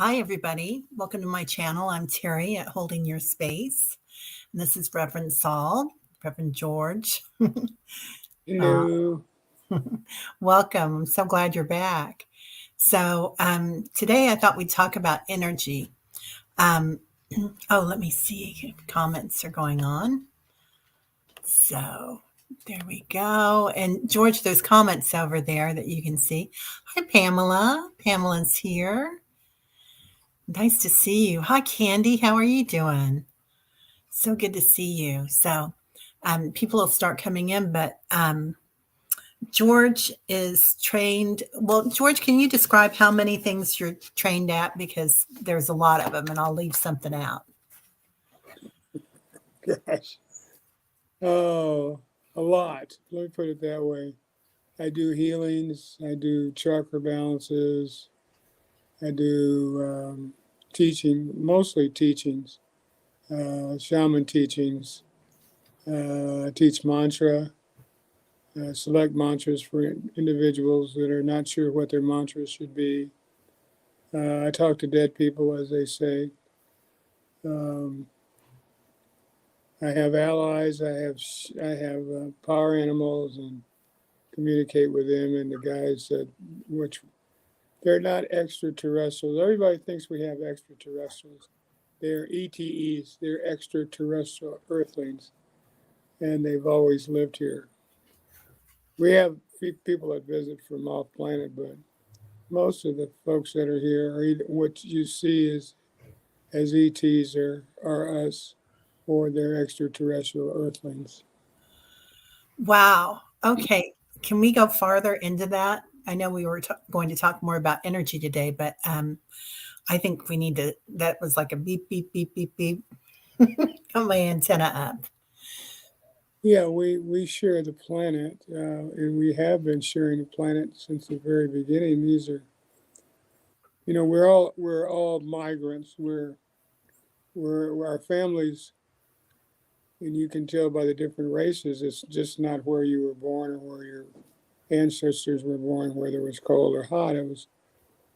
Hi, everybody. Welcome to my channel. I'm Terry at Holding Your Space. And this is Reverend Saul, Reverend George. Uh, Hello. welcome. I'm so glad you're back. Today I thought we'd talk about energy. Um, let me see if comments are going on. So there we go. And George, there's comments over there that you can see. Hi, Pamela. Pamela's here. Nice to see you. Hi, Candy. How are you doing? So good to see you. People will start coming in, but George is trained. Well, George, can you describe how many things you're trained at? Because there's a lot of them, and I'll leave something out. Gosh. Oh, a lot. Let me put it that way. I do healings. I do chakra balances. I do teaching, mostly teachings, shaman teachings. I teach mantra, select mantras for individuals that are not sure what their mantras should be. I talk to dead people, as they say. Um, I have allies. I have power animals and communicate with them and the guys that which they're not extraterrestrials. Everybody thinks we have extraterrestrials. They're ETEs. They're extraterrestrial Earthlings, and they've always lived here. We have people that visit from off planet, but most of the folks that are here are either what you see as ETs are us, or they're extraterrestrial Earthlings. Wow. Okay. Can we go farther into that? I know we were going to talk more about energy today, but I think we need to. That was like a beep, beep, beep, beep, beep. Got my antenna up. Yeah, we share the planet, and we have been sharing the planet since the very beginning. These are, we're all migrants. We're our families, and you can tell by the different races. It's just not where you were born or where your ancestors were born, whether it was cold or hot. It was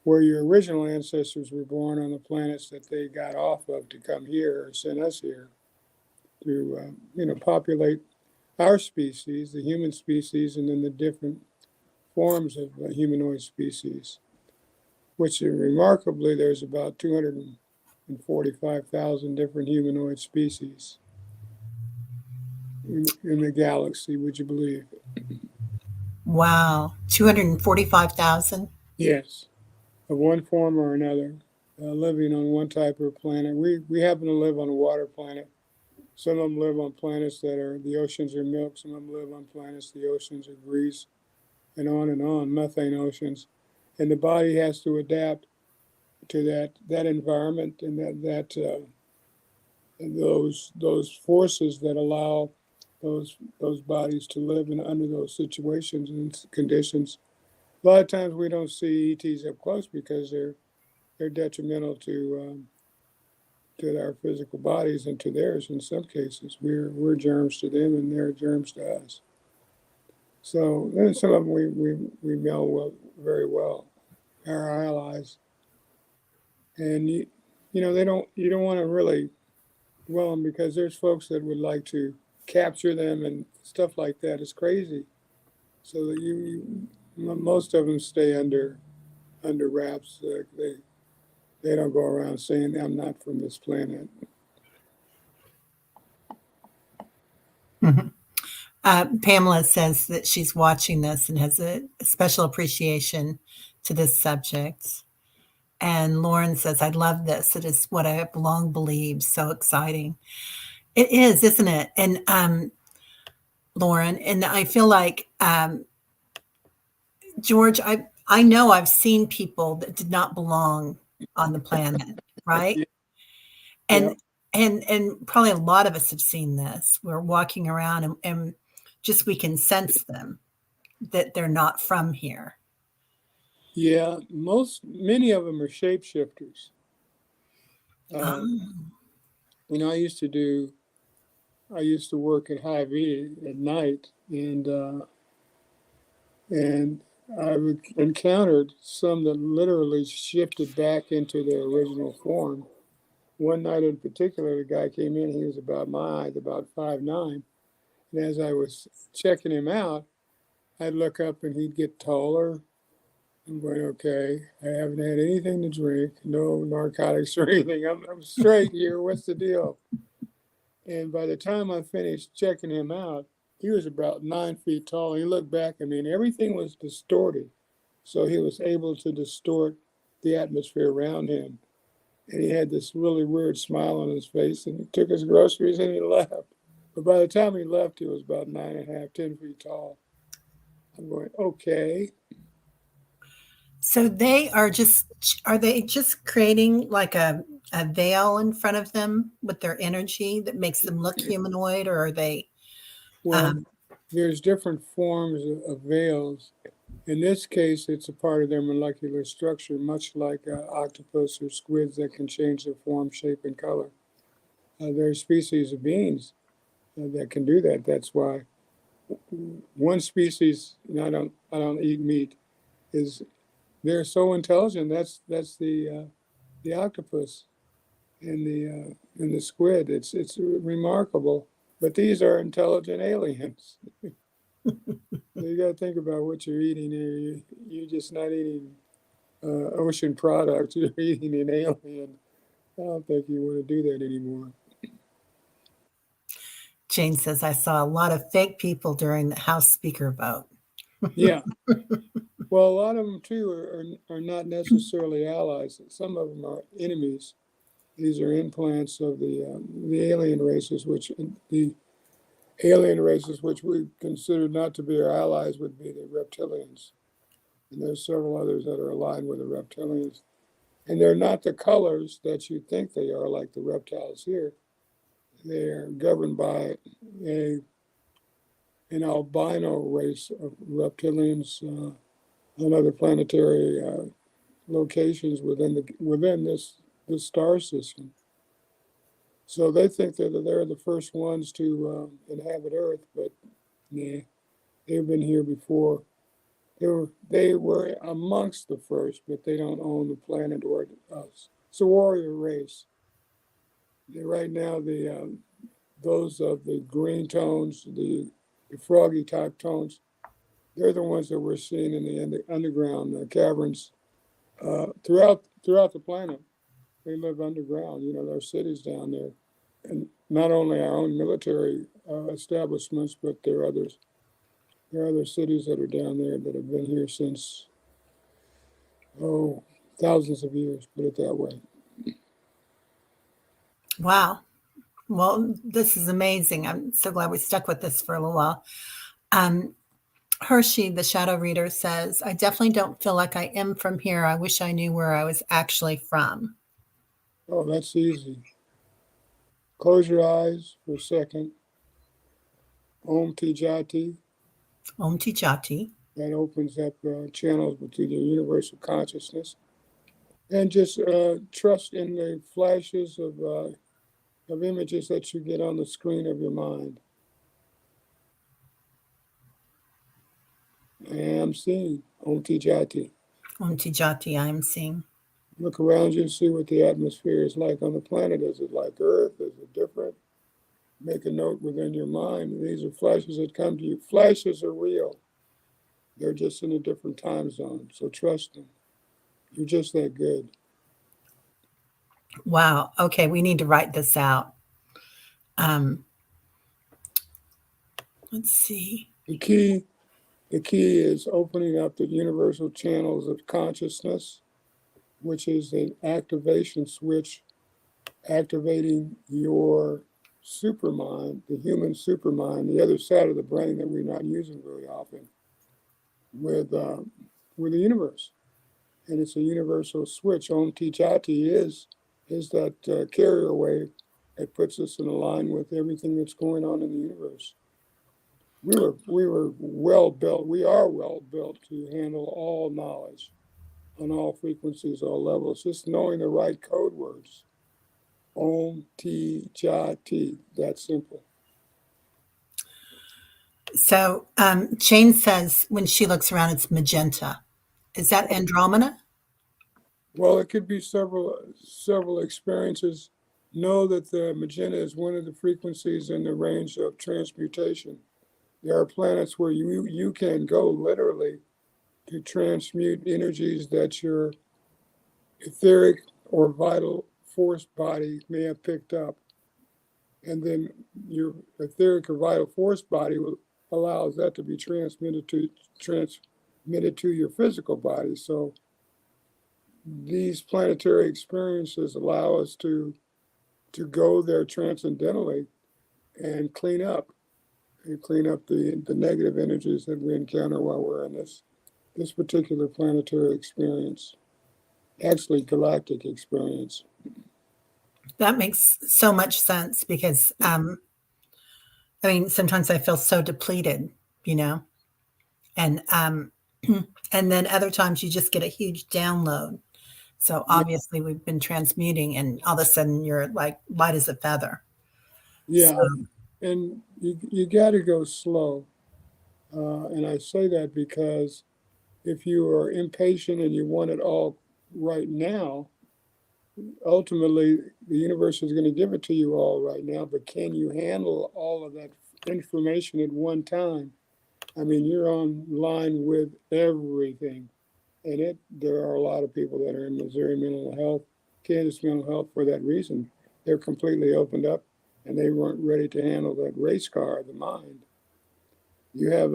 where your original ancestors were born on the planets that they got off of to come here or send us here to, populate our species, the human species, and then the different forms of humanoid species, which remarkably, there's about 245,000 different humanoid species in the galaxy, would you believe? Wow. 245,000. Yes, of one form or another, living on one type of planet. We happen to live on a water planet. Some of them live on planets that are the oceans are milk. Some of them live on planets the oceans are grease, and on, methane oceans. And the body has to adapt to that environment and those forces that allow those bodies to live in under those situations and conditions. A lot of times we don't see ETs up close because they're detrimental to our physical bodies and to theirs. In some cases, we're germs to them and they're germs to us. So then some of them we meld well, very well, our allies, and they don't you don't want to really dwell them because there's folks that would like to capture them and stuff like that. It's crazy. So that most of them stay under wraps. They don't go around saying I'm not from this planet. Mhm. Pamela says that she's watching this and has a special appreciation to this subject. And Lauren says, I love this. It is what I have long believed. So exciting. It is, isn't it? And Lauren, and I feel like George, I know I've seen people that did not belong on the planet, right? Yeah, And and probably a lot of us have seen this. We're walking around and just we can sense them that they're not from here. yeah. Many of them are shapeshifters. Uh, Oh, I used to do. I used to work at High V at night, and I've encountered some that literally shifted back into their original form. One night in particular, the guy came in, he was about my height, about 5'9". And as I was checking him out, I'd look up and he'd get taller. I'm going, okay, I haven't had anything to drink, no narcotics or anything. I'm straight here. What's the deal? And by the time I finished checking him out, he was about 9 feet tall. He looked back at me and everything was distorted. So he was able to distort the atmosphere around him. And he had this really weird smile on his face, and he took his groceries and he left. But by the time he left, he was about 9.5, 10 feet tall. I'm going, okay. So are they just creating like a veil in front of them with their energy that makes them look humanoid, or are they, Well, um, there's different forms of veils. In this case, it's a part of their molecular structure, much like octopus or squids that can change their form, shape, and color. There are species of beings that can do that. That's why one species, and I don't eat meat, is they're so intelligent. That's the octopus and the squid. It's remarkable. But these are intelligent aliens. So you got to think about what you're eating here. You're just not eating ocean products. You're eating an alien. I don't think you want to do that anymore. Jane says, I saw a lot of fake people during the House Speaker vote. Yeah. Well, a lot of them too are not necessarily allies. Some of them are enemies. These are implants of the alien races, which the alien races which we consider not to be our allies would be the reptilians. And there's several others that are aligned with the reptilians. And they're not the colors that you think they are, like the reptiles here. They're governed by a an albino race of reptilians on other planetary locations within this star system. So they think that they're the first ones to inhabit Earth, but nah, they've been here before. They were amongst the first, but they don't own the planet or us. It's a warrior race. Right now, those of the green tones, the froggy type tones, they're the ones that we're seeing in the underground caverns throughout the planet. They live underground. You know, there are cities down there, and not only our own military establishments, but there are others. There are other cities that are down there that have been here since oh thousands of years. Put it that way. Wow. Well, this is amazing. I'm so glad we stuck with this for a little while. Um, Hershey, the shadow reader, says, I definitely don't feel like I am from here. I wish I knew where I was actually from. Oh, that's easy. Close your eyes for a second. Om Tijati. Om Tichati. That opens up channels to the universal consciousness, and just trust in the flashes of images that you get on the screen of your mind. I am seeing Om Tijati. Om Tijati, I am seeing. Look around you and see what the atmosphere is like on the planet. Is it like Earth? Is it different? Make a note within your mind. These are flashes that come to you. Flashes are real. They're just in a different time zone. So trust them. You're just that good. Wow. Okay, we need to write this out. Um, let's see. The key, the key is opening up the universal channels of consciousness, which is an activation switch, activating your supermind, the human supermind, the other side of the brain that we're not using very often, with the universe. And it's a universal switch. Om Tijati is that carrier wave that puts us in line with everything that's going on in the universe. We were well built. We are well built to handle all knowledge on all frequencies, all levels. Just knowing the right code words. Om Ti Jati. That simple. So Jane says when she looks around, it's magenta. Is that Andromeda? Well, it could be several experiences. Know that the magenta is one of the frequencies in the range of transmutation. There are planets where you can go literally to transmute energies that your etheric or vital force body may have picked up, and then your etheric or vital force body allows that to be transmitted to your physical body. So these planetary experiences allow us to go there transcendentally and clean up the negative energies that we encounter while we're in this particular planetary experience, actually galactic experience. That makes so much sense because I mean, sometimes I feel so depleted, you know, and and then other times you just get a huge download. So Yeah, obviously we've been transmuting, and all of a sudden you're like light as a feather. So yeah, and you got to go slow. And I say that because if you are impatient and you want it all right now, ultimately the universe is going to give it to you all right now. But can you handle all of that information at one time? I mean, you're on line with everything. And there are a lot of people that are in Missouri mental health, Kansas mental health for that reason. They're completely opened up and they weren't ready to handle that race car of the mind. You have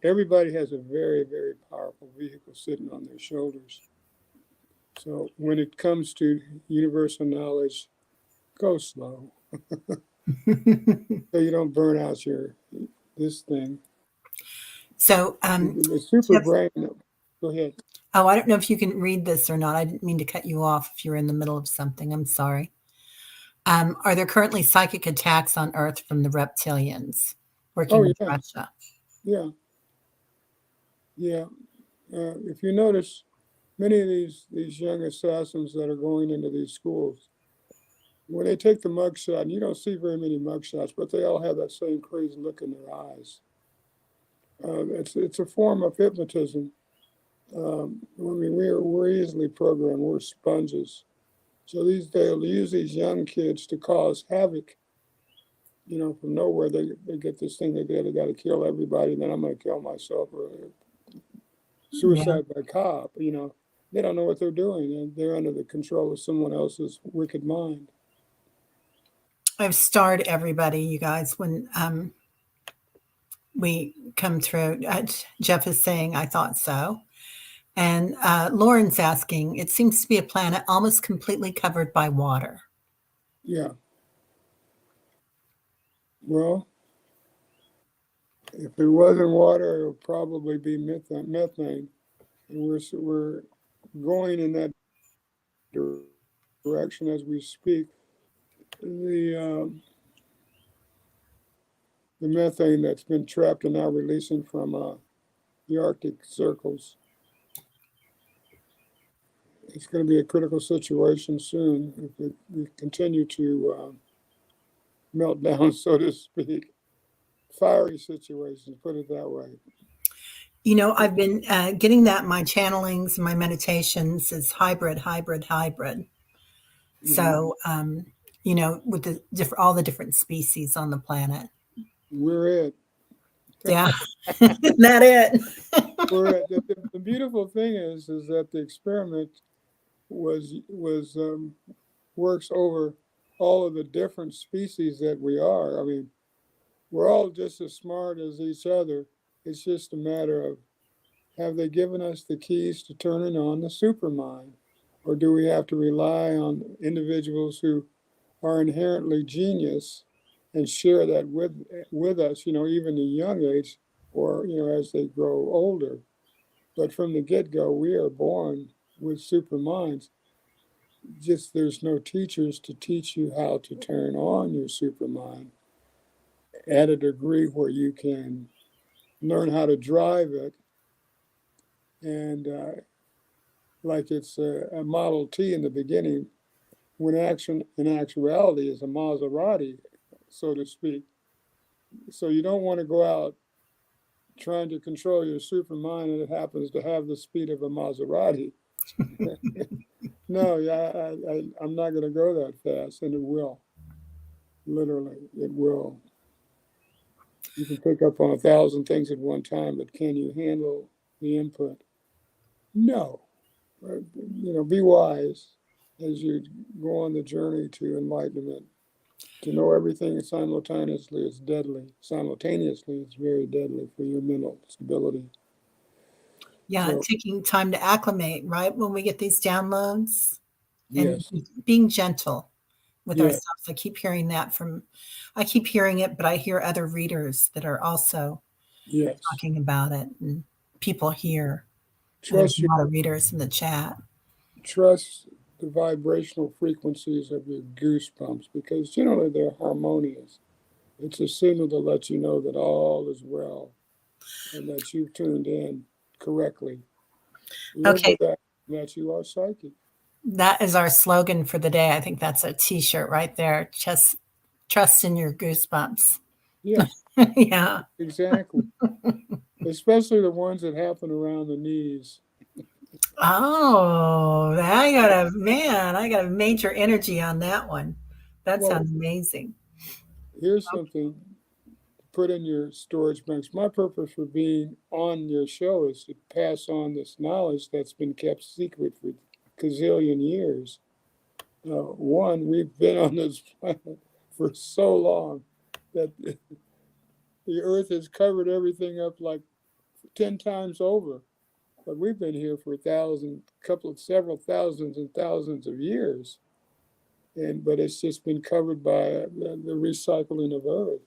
everybody has a very, very powerful vehicle sitting on their shoulders. So when it comes to universal knowledge, go slow so you don't burn out this thing. so The super Jeff, brain. Go ahead. oh, I don't know if you can read this or not. I didn't mean to cut you off if you're in the middle of something. I'm sorry. Are there currently psychic attacks on Earth from the reptilians working Oh with yeah, Russia? yeah, yeah. If you notice, many of these young assassins that are going into these schools, when they take the mugshot, and you don't see very many mugshots, but they all have that same crazy look in their eyes. It's a form of hypnotism. I mean, we're easily programmed. We're sponges. So they'll use these young kids to cause havoc. You know, from nowhere they get this thing they got to kill everybody, and then I'm going to kill myself or Yeah. suicide by cop. You know, they don't know what they're doing, and they're under the control of someone else's wicked mind. I've starred everybody, you guys, when we come through. Jeff is saying, I thought so. And Lauren's asking, it seems to be a planet almost completely covered by water. Yeah. Well, if it wasn't water, it would probably be methane, and we're going in that direction as we speak. The methane that's been trapped and now releasing from the Arctic circles. It's going to be a critical situation soon if we continue to melt down, so to speak. Fiery situations, put it that way. You know, I've been getting that in my channelings and my meditations is hybrid, hybrid, hybrid. Mm-hmm. So, you know, with the all the different species on the planet. We're it. Yeah, that it. We're it. The beautiful thing is that the experiment was works over all of the different species that we are. I mean, we're all just as smart as each other. It's just a matter of have they given us the keys to turning on the supermind? Or do we have to rely on individuals who are inherently genius and share that with us, you know, even at a young age or, you know, as they grow older. But from the get-go, we are born with super minds. Just there's no teachers to teach you how to turn on your super mind at a degree where you can learn how to drive it and like it's a Model T in the beginning, when in actuality is a Maserati, so to speak. So you don't want to go out trying to control your supermind and it happens to have the speed of a Maserati. No, yeah, I'm not going to go that fast, and it will. Literally, it will. You can pick up on 1,000 things at one time, but can you handle the input? No. Be wise as you go on the journey to enlightenment. To know everything simultaneously is deadly. Simultaneously, it's very deadly for your mental stability. Yeah, So, taking time to acclimate, right? When we get these downloads and yes, being gentle with yes, ourselves. I keep hearing it, but I hear other readers that are also yes. talking about it and people here. And there's Trust a your lot of readers in the chat. trust the vibrational frequencies of your goosebumps because generally they're harmonious. It's a signal to let you know that all is well and that you've tuned in correctly. Live Okay, with that you are psychic. that is our slogan for the day. I think that's a t-shirt right there. Just trust in your goosebumps. Yes, Yeah. exactly. Especially the ones that happen around the knees. Oh, I got a major energy on that one. That Well, sounds amazing. here's something to put in your storage banks. My purpose for being on your show is to pass on this knowledge that's been kept secret for gazillion years. One, we've been on this planet for so long that the earth has covered everything up like 10 times over. But we've been here for several thousands and thousands of years. But it's just been covered by the recycling of earth.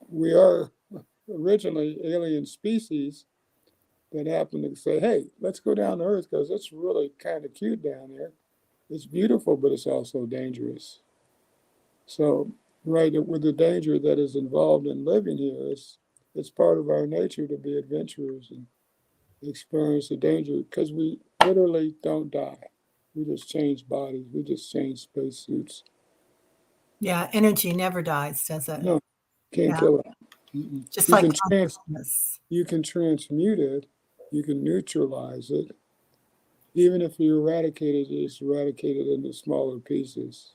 We are originally alien species that happened to say, hey, let's go down to earth because it's really kind of cute down there. It's beautiful, but it's also dangerous. So, right with the danger that is involved in living here, it's part of our nature to be adventurers and experience the danger because we literally don't die. We just change bodies. We just change spacesuits. Yeah, energy never dies, does it? No, can't Yeah, kill it. Mm-mm. just You like can consciousness. you can transmute it. You can neutralize it. Even if you eradicate it, it's eradicated into smaller pieces.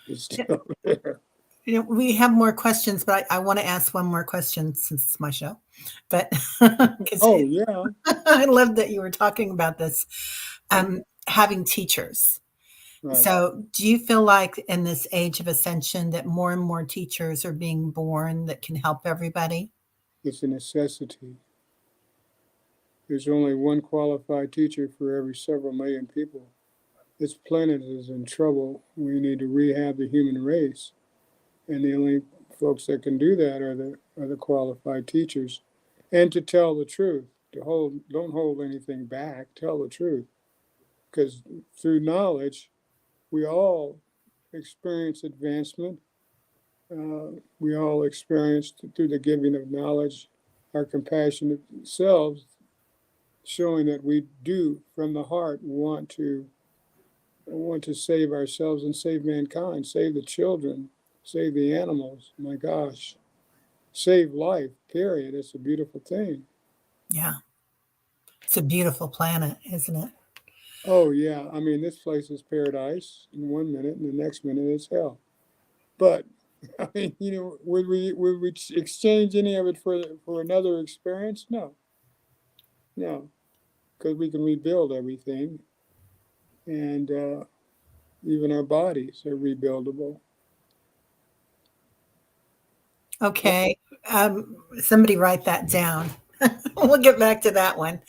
It's still there. We have more questions, but I want to ask one more question since it's my show. But because Oh yeah, I love that you were talking about this, yeah, having teachers. right. So, do you feel like in this age of ascension that more and more teachers are being born that can help everybody? It's a necessity. There's only one qualified teacher for every several million people. This planet is in trouble. We need to rehab the human race, and the only folks that can do that are the qualified teachers, and to tell the truth. Don't hold anything back. Tell the truth, because through knowledge, we all experience advancement. We all experience through the giving of knowledge our compassionate selves, showing that we do from the heart want to save ourselves and save mankind, save the children, save the animals. My gosh, save life, period. It's a beautiful thing. Yeah, it's a beautiful planet, isn't it? Oh, yeah. I mean, this place is paradise in 1 minute, and the next minute it's hell. But, I mean, would we exchange any of it for another experience? No, no, because we can rebuild everything, and even our bodies are rebuildable. Okay, somebody write that down. We'll get back to that one.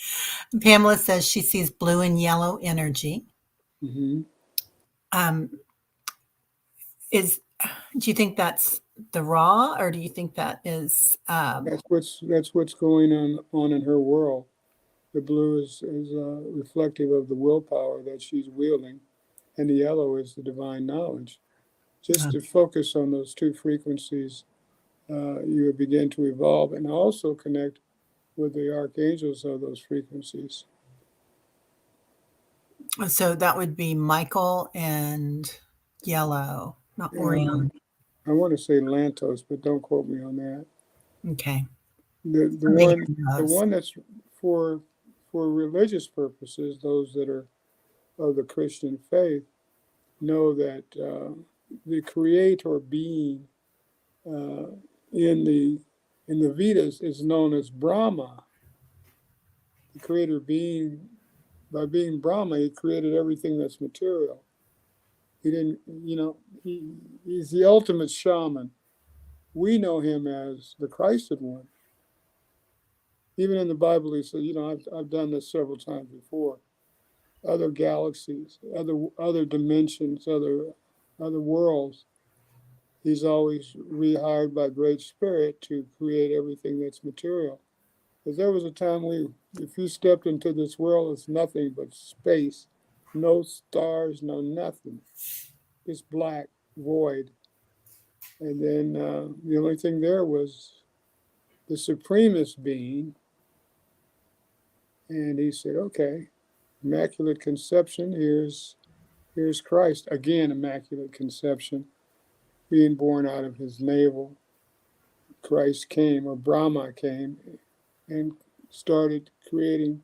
Pamela says she sees blue and yellow energy. Mm-hmm. Um, is Do you think that's the raw, or do you think that is? That's what's going on in her world. The blue is reflective of the willpower that she's wielding, and the yellow is the divine knowledge. Just to focus on those two frequencies, you would begin to evolve and also connect with the archangels of those frequencies. So that would be Michael and yellow, not Um, Orion. I want to say Lantos, but don't quote me on that. Okay. The Somebody one here the knows. one that's for religious purposes, those that are of the Christian faith know that the creator being uh, in the Vedas is known as Brahma. The creator being, by being Brahma, he created everything that's material. He didn't, he's the ultimate shaman. We know him as the Christed one. Even in the Bible, he said, I've done this several times before. Other galaxies, other dimensions, other worlds. He's always rehired by Great Spirit to create everything that's material. Because there was a time if you stepped into this world, it's nothing but space, no stars, no nothing, just black void. And then the only thing there was the supremest being. And he said, okay, Immaculate Conception, here's Christ. Again, Immaculate Conception, being born out of his navel. Christ came, or Brahma came, and started creating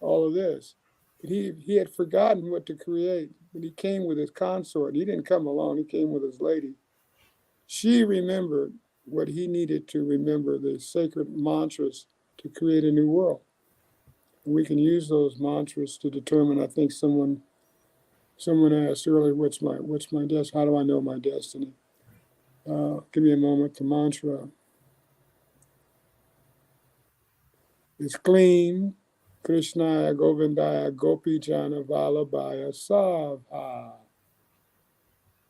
all of this. But he had forgotten what to create. But he came with his consort. He didn't come alone, he came with his lady. She remembered what he needed to remember, the sacred mantras to create a new world. And we can use those mantras to determine, I think someone asked earlier, what's my destiny? How do I know my destiny? Give me a moment. The mantra is clean. Krishnaya Govindaya Gopi Jana Vallabhaya Savha.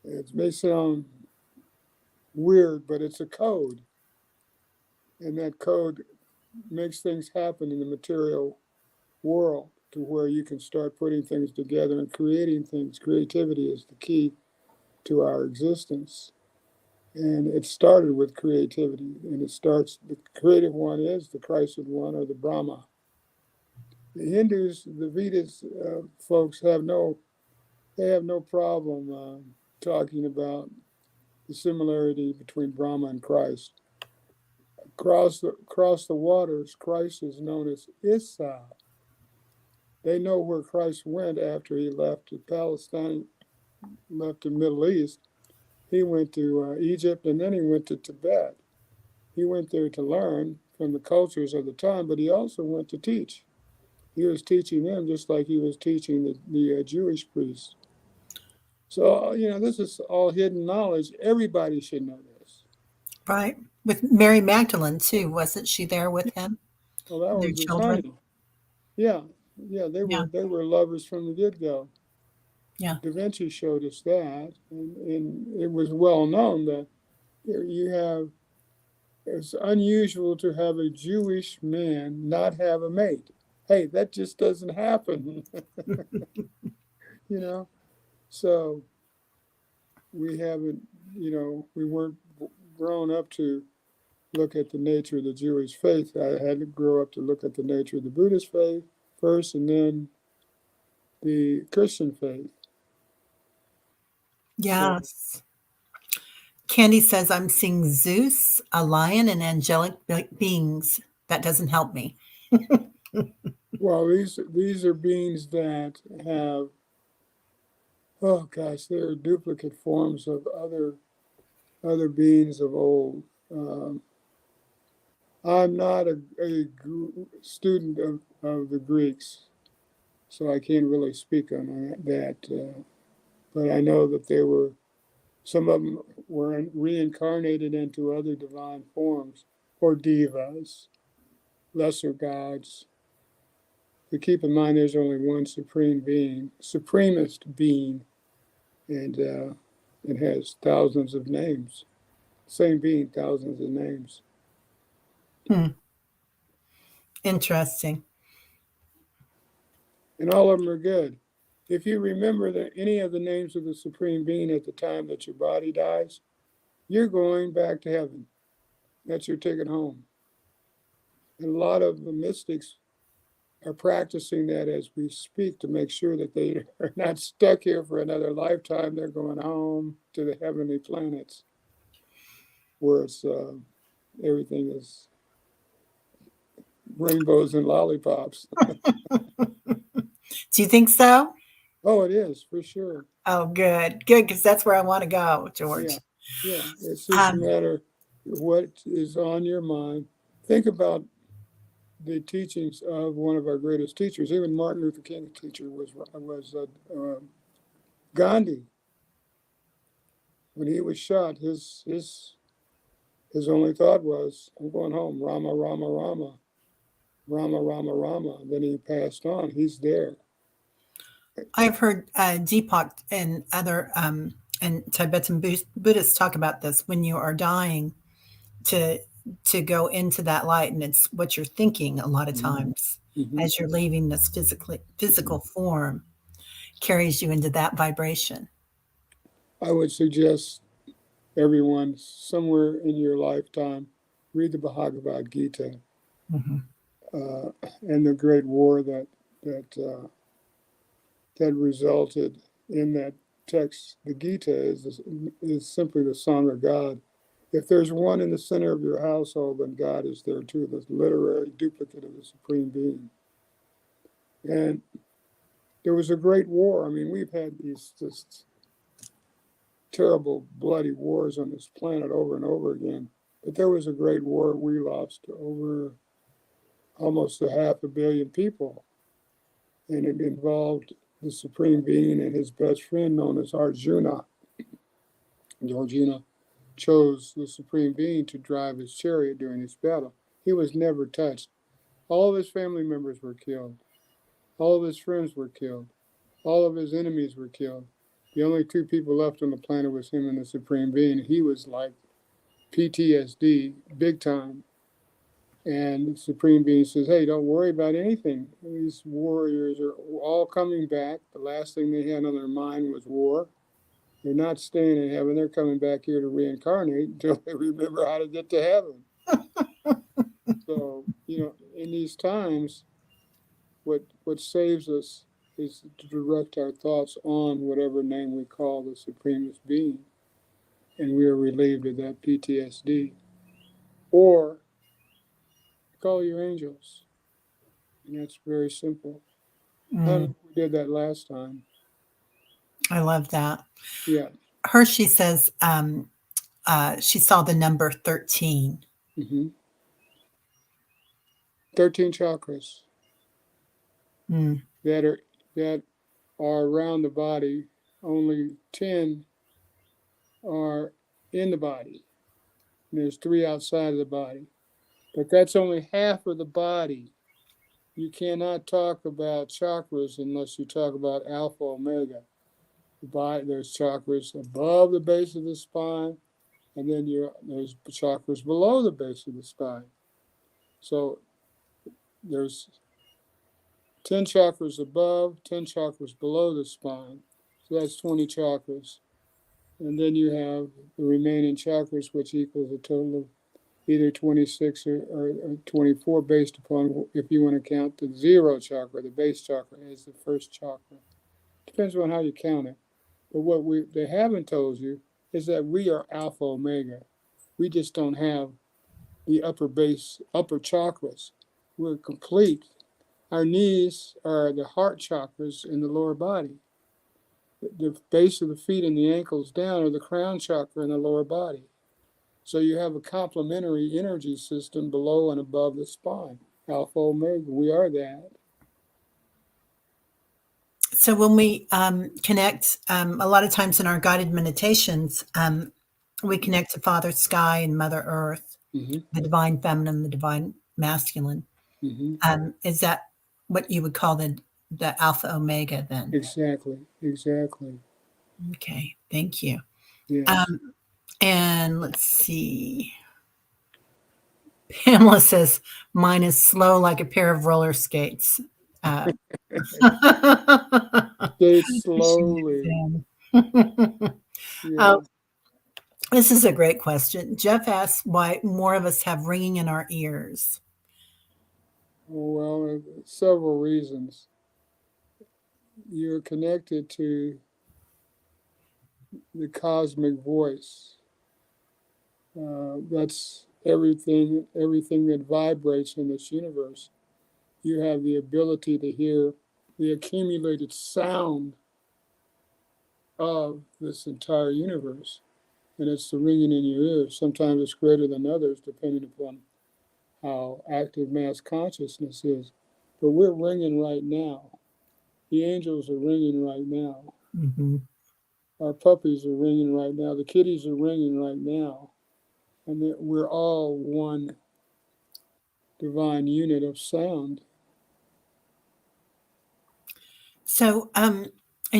It may sound weird, but it's a code. And that code makes things happen in the material world to where you can start putting things together and creating things. Creativity is the key to our existence. And it started with creativity. And the creative one is the Christed one, or the Brahma. The Hindus, the Vedas folks have no problem talking about the similarity between Brahma and Christ. Across the waters, Christ is known as Issa. They know where Christ went after he left Palestine, left the Middle East. He went to Egypt, and then he went to Tibet. He went there to learn from the cultures of the time, but he also went to teach. He was teaching them just like he was teaching the Jewish priests. So, this is all hidden knowledge. Everybody should know this. Right. With Mary Magdalene too, wasn't she there with him Well, that and their was his children? honey. Yeah, yeah, they Yeah. were they were lovers from the get-go. Yeah. Da Vinci showed us that, and it was well known that you have it's unusual to have a Jewish man not have a mate. Hey, that just doesn't happen, you know. So we haven't, we weren't grown up to look at the nature of the Jewish faith. I had to grow up to look at the nature of the Buddhist faith first, and then the Christian faith. So, Yes. Candy says I'm seeing Zeus, a lion, and angelic beings. That doesn't help me. well, these are beings that have, oh gosh, they're duplicate forms of other beings of old. Um, I'm not a student of the Greeks, so I can't really speak on that. But I know that some of them were reincarnated into other divine forms, or devas, lesser gods. But keep in mind, there's only one supreme being, supremest being, and it has thousands of names. Same being, thousands of names. Hmm. Interesting. And all of them are good. If you remember any of the names of the Supreme Being at the time that your body dies, you're going back to heaven. That's your ticket home. And a lot of the mystics are practicing that as we speak to make sure that they are not stuck here for another lifetime. They're going home to the heavenly planets where everything is rainbows and lollipops. Do you think so? Oh, it is for sure. Oh, good, good, because that's where I want to go, Yeah, George. yeah. It's just a Um, matter what is on your mind. Think about the teachings of one of our greatest teachers. Even Martin Luther King's teacher was Gandhi. When he was shot, his only thought was, "I'm going home. Rama, Rama, Rama, Rama, Rama, Rama." Then he passed on. He's there. I've heard Deepak and other and Tibetan Buddhists talk about this when you are dying to go into that light, and it's what you're thinking a lot of times Mm-hmm. as you're leaving this physical form carries you into that vibration. I would suggest everyone somewhere in your lifetime read the Bhagavad Gita Hmm. uh, and the great war that that resulted in that text. The Gita is simply the song of God. If there's one in the center of your household, then God is there too, the literary duplicate of the Supreme Being. And there was a great war. I mean, we've had these just terrible, bloody wars on this planet over and over again. But there was a great war. We lost over almost 500 million people, and it involved the Supreme Being and his best friend, known as Arjuna. And Arjuna chose the Supreme Being to drive his chariot during his battle. He was never touched. All of his family members were killed. All of his friends were killed. All of his enemies were killed. The only two people left on the planet was him and the Supreme Being. He was like PTSD, big time. And the Supreme Being says, "Hey, don't worry about anything. These warriors are all coming back. The last thing they had on their mind was war. They're not staying in heaven. They're coming back here to reincarnate until they remember how to get to heaven." So, in these times, what saves us is to direct our thoughts on whatever name we call the Supremest Being, and we are relieved of that PTSD. Or call your angels, and that's very simple. I don't know Mm, if we did that last time. I love that. Yeah. Hershey says she saw the number 13. Mm-hmm. 13 chakras Mm, that are around the body. Only 10 are in the body. And there's 3 outside of the body. But that's only half of the body. You cannot talk about chakras unless you talk about alpha omega. The body, there's chakras above the base of the spine, and then there's chakras below the base of the spine. So there's 10 chakras above, 10 chakras below the spine. So that's 20 chakras. And then you have the remaining chakras, which equals a total of either 26 or 24, based upon if you want to count the zero chakra, the base chakra, as the first chakra. Depends on how you count it. But what they haven't told you is that we are alpha omega. We just don't have the upper chakras. We're complete. Our knees are the heart chakras in the lower body. The base of the feet and the ankles down are the crown chakra in the lower body. So you have a complementary energy system below and above the spine. Alpha Omega, we are that. so when we connect, a lot of times in our guided meditations, we connect to Father Sky and Mother Earth, Mm-hmm. the divine feminine, the divine masculine. Mm-hmm. Is that what you would call the alpha omega then? Exactly. Exactly. Okay, thank you. Yes. Um, and let's see. Pamela says mine is slow like a pair of roller skates. Uh, Skate she slowly. knew then. Yeah. Oh, this is a great question. Jeff asks why more of us have ringing in our ears. Well, several reasons. You're connected to the cosmic voice. That's everything that vibrates in this universe. You have the ability to hear the accumulated sound of this entire universe. And it's the ringing in your ears. Sometimes it's greater than others, depending upon how active mass consciousness is. But we're ringing right now. The angels are ringing right now. Mm-hmm. Our puppies are ringing right now. The kitties are ringing right now. And we're all one divine unit of sound. So, and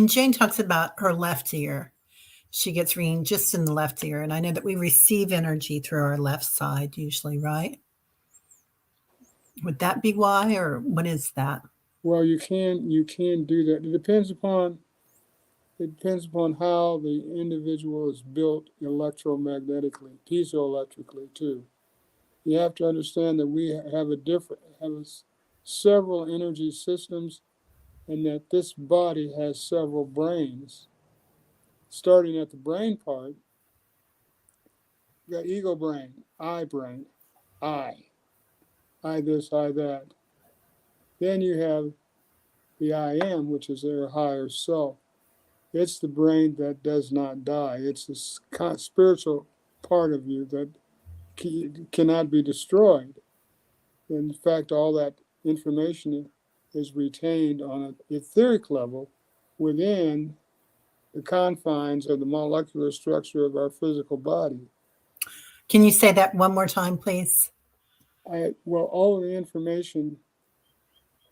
Jane talks about her left ear. She gets ringing just in the left ear. And I know that we receive energy through our left side usually, right? Would that be why, or what is that? Well, you can do that. It depends upon how the individual is built electromagnetically, piezoelectrically too. You have to understand that we have several energy systems, and that this body has several brains. Starting at the brain part, you got ego brain, I, I this, I that. Then you have the I am, which is their higher self. It's the brain that does not die. It's the spiritual part of you that cannot be destroyed. In fact, all that information is retained on an etheric level within the confines of the molecular structure of our physical body. Can you say that one more time, please? Well, all of the information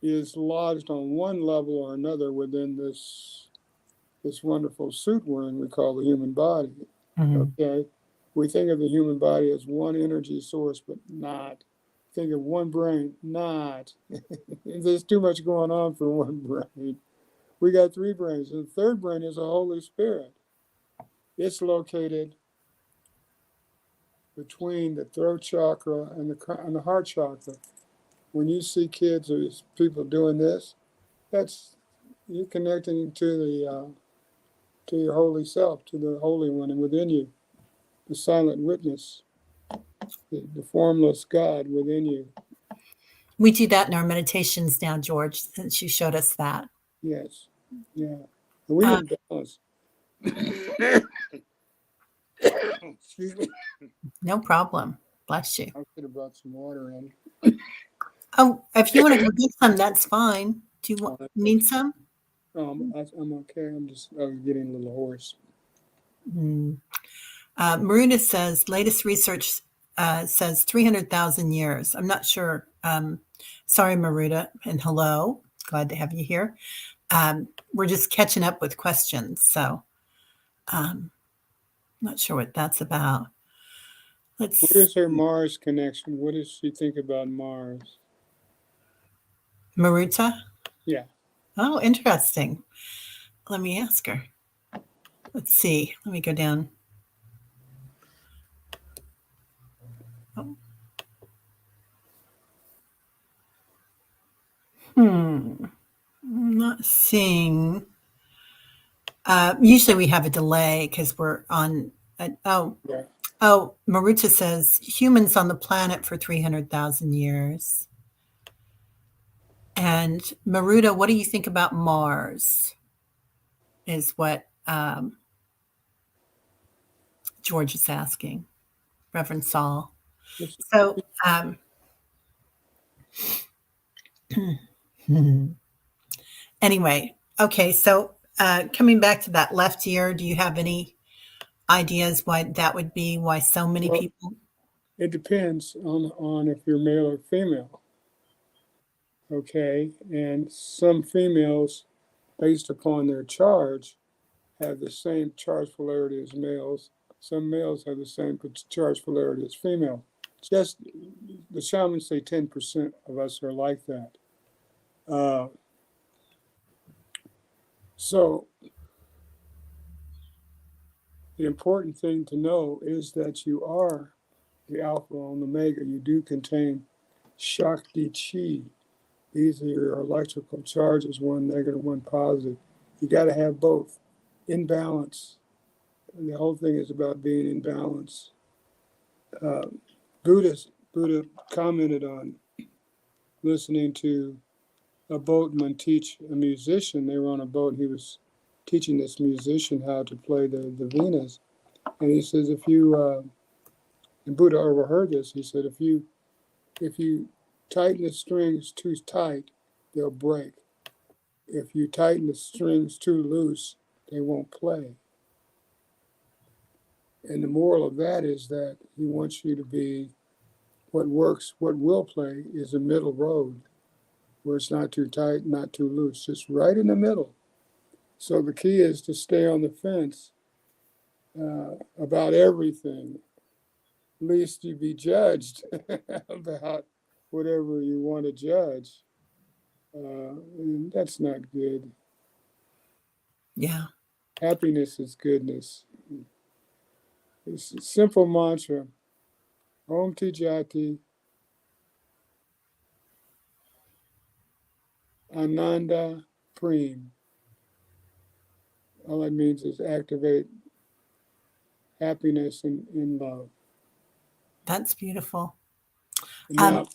is lodged on one level or another within this wonderful suit we're in we call the human body. Mm-hmm. Okay, we think of the human body as one energy source, but not. Think of one brain, not. There's too much going on for one brain. We got three brains, and the third brain is the Holy Spirit. It's located between the throat chakra and the heart chakra. When you see kids or people doing this, that's you're connecting to your holy self, to the Holy One, and within you, the silent witness, the formless God within you. We do that in our meditations now, George, since you showed us that. Yes, yeah, and we Uh, in balance. Excuse me. no problem. Bless you. I could have brought some water in. Oh, if you want to go get some, that's fine. Do you Oh, that's need okay. some? I'm okay. I was getting a little hoarse. Mm. Maruda says latest research says 300,000 years. I'm not sure. Sorry, Maruda, and hello. Glad to have you here. We're just catching up with questions, so not sure what that's about. What Let's is her Mars connection? What does she think about Mars? Maruta. Yeah. Oh, interesting. Let me ask her. Let's see. Let me go down. Oh. I'm not seeing. Usually we have a delay because we're on. Oh, Yeah. oh, Maruta says humans on the planet for 300,000 years. And Maruta, what do you think about Mars? Is what George is asking, Reverend Saul. Let's- So, anyway, okay. So, coming back to that left ear, do you have any ideas why that would be? Why so many Well, people? it depends on if you're male or female. Okay, and some females, based upon their charge, have the same charge polarity as males. Some males have the same charge polarity as female. Just the shamans say 10% of us are like that. Uh, so the important thing to know is that you are the alpha and omega. You do contain Shakti Chi. These are your electrical charges, one negative, one positive. You got to have both in balance. And the whole thing is about being in balance. Uh, Buddha commented on listening to a boatman teach a musician. They were on a boat. He was teaching this musician how to play the Vedas. And he says, and Buddha overheard this. He said, if you tighten the strings too tight, they'll break. If you tighten the strings too loose, they won't play. And the moral of that is that he wants you to be what works, what will play is a middle road where it's not too tight, not too loose, just right in the middle. So the key is to stay on the fence about everything, lest you be judged about whatever you want to judge. And that's not good. Yeah. Happiness is goodness. It's a simple mantra. Om Tijati Ananda Preem. All it means is activate happiness in love. That's beautiful. Now,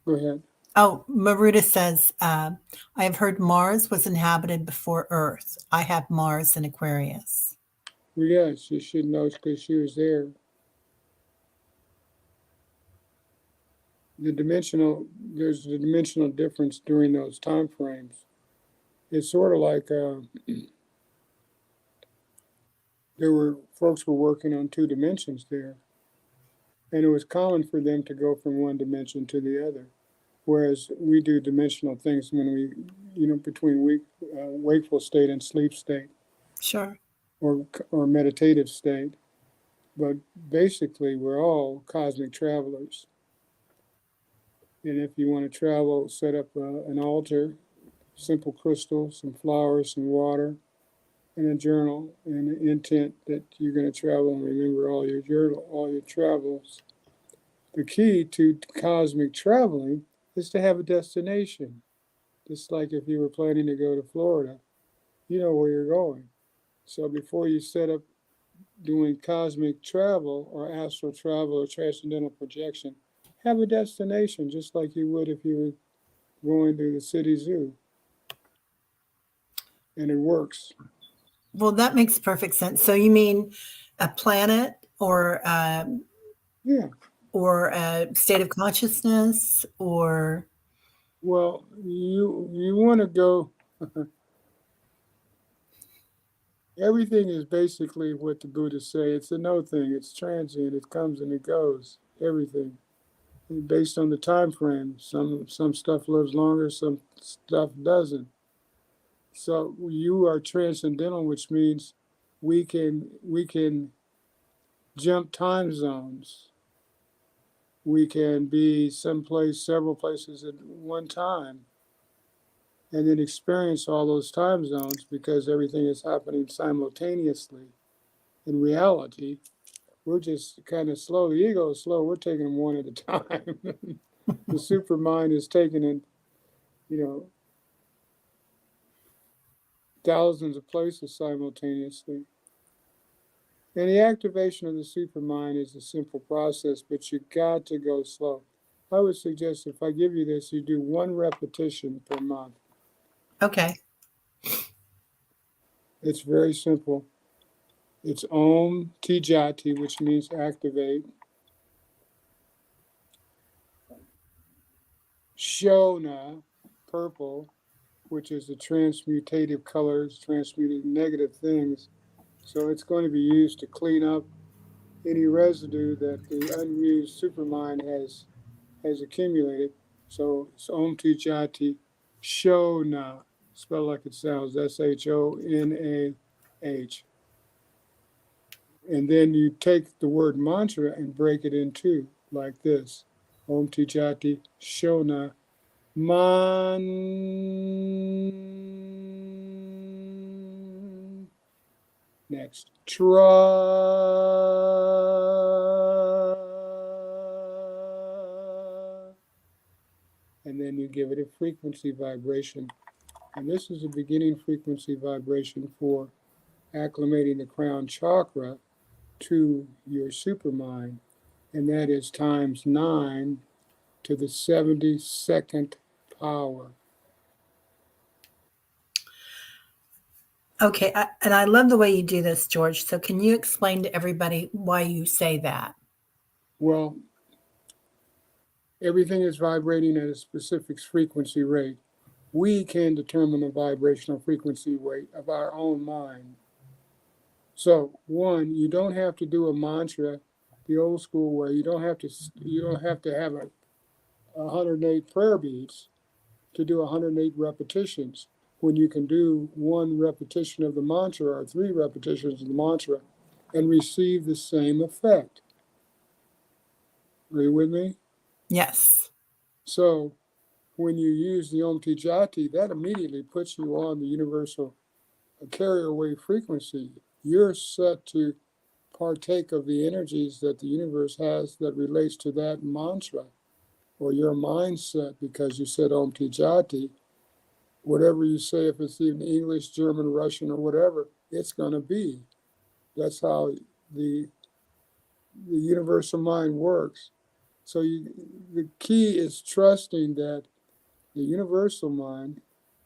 go ahead. Oh, Maruta says, I have heard Mars was inhabited before Earth. I have Mars in Aquarius. Well, yes, you should know because she was there. There's a dimensional difference during those time frames. It's sort of like folks were working on two dimensions there, and it was common for them to go from one dimension to the other. Whereas we do dimensional things when between wakeful state and sleep state. Sure. Or meditative state. But basically, we're all cosmic travelers. And if you want to travel, set up an altar, simple crystal, some flowers, some water, and a journal, and an intent that you're going to travel and remember all your travels. The key to cosmic traveling is to have a destination. Just like if you were planning to go to Florida, you know where you're going. So before you set up doing cosmic travel or astral travel or transcendental projection, have a destination just like you would if you were going to the city zoo. And it works. Well, that makes perfect sense. So you mean a planet Yeah. or a state of consciousness or Well, you want to go. Everything is basically what the Buddhists say. It's a no thing. It's transient. It comes and it goes. Everything, and based on the time frame. Some stuff lives longer. Some stuff doesn't. So you are transcendental, which means we can jump time zones. We can be someplace, several places at one time, and then experience all those time zones because everything is happening simultaneously. In reality, we're just kind of slow. The ego is slow. We're taking them one at a time. The supermind is taking it, thousands of places simultaneously. And the activation of the supermind is a simple process, but you got to go slow. I would suggest if I give you this, you do one repetition per month. okay. It's very simple. It's Om Tijati, which means activate. Shona, purple, which is the transmutative colors, transmuting negative things. So it's going to be used to clean up any residue that the unused supermind has accumulated. So it's Om Tijati Shona, spelled like it sounds, Shonah. And then you take the word mantra and break it in two, like this. Om Tijati Shona Man. Next. Tra. And then you give it a frequency vibration. And this is a beginning frequency vibration for acclimating the crown chakra to your supermind. and that is times 9 to the 72nd power. Okay, and I love the way you do this, George. So, can you explain to everybody why you say that? Well, everything is vibrating at a specific frequency rate. We can determine the vibrational frequency rate of our own mind. So, one, you don't have to do a mantra the old school way. You don't have to have 108 prayer beads to do 108 repetitions when you can do one repetition of the mantra or 3 repetitions of the mantra and receive the same effect. Are you with me? Yes. So when you use the Om Tea Jati, that immediately puts you on the universal carrier wave frequency. You're set to partake of the energies that the universe has that relates to that mantra, or your mindset, because you said Om Tea Jati. Whatever you say, if it's even English, German, Russian, or whatever, it's going to be. That's how the the universal mind works. So the key is trusting that the universal mind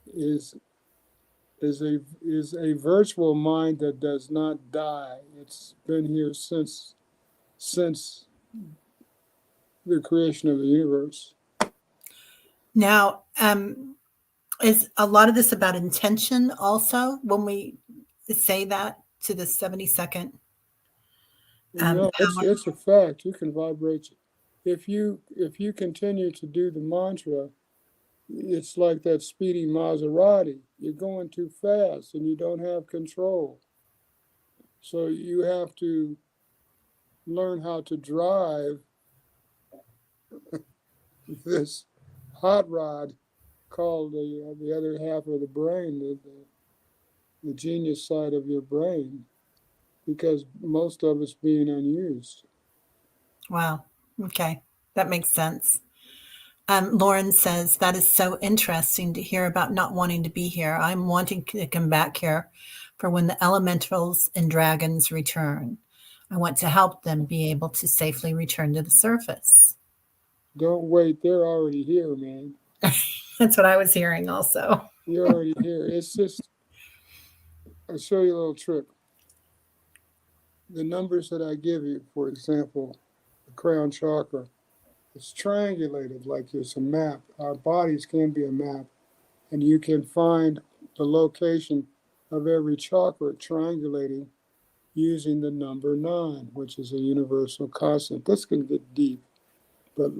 is is a virtual mind that does not die. It's been here since the creation of the universe. Now, is a lot of this about intention also when we say that to the 72nd No, power? it's a fact. You can vibrate. If you continue to do the mantra, it's like that speedy Maserati. You're going too fast and you don't have control. So you have to learn how to drive this hot rod called the other half of the brain, the genius side of your brain, because most of it's being unused. Wow. Okay. That makes sense. Lauren says, that is so interesting to hear about not wanting to be here. I'm wanting to come back here for when the elementals and dragons return. I want to help them be able to safely return to the surface. Don't wait, they're already here, man. That's what I was hearing also. You're already here. It's just, I'll show you a little trick. The numbers that I give you, for example, the crown chakra, it's triangulated like it's a map. Our bodies can be a map, and you can find the location of every chakra triangulating using the number 9, which is a universal constant. This can get deep, but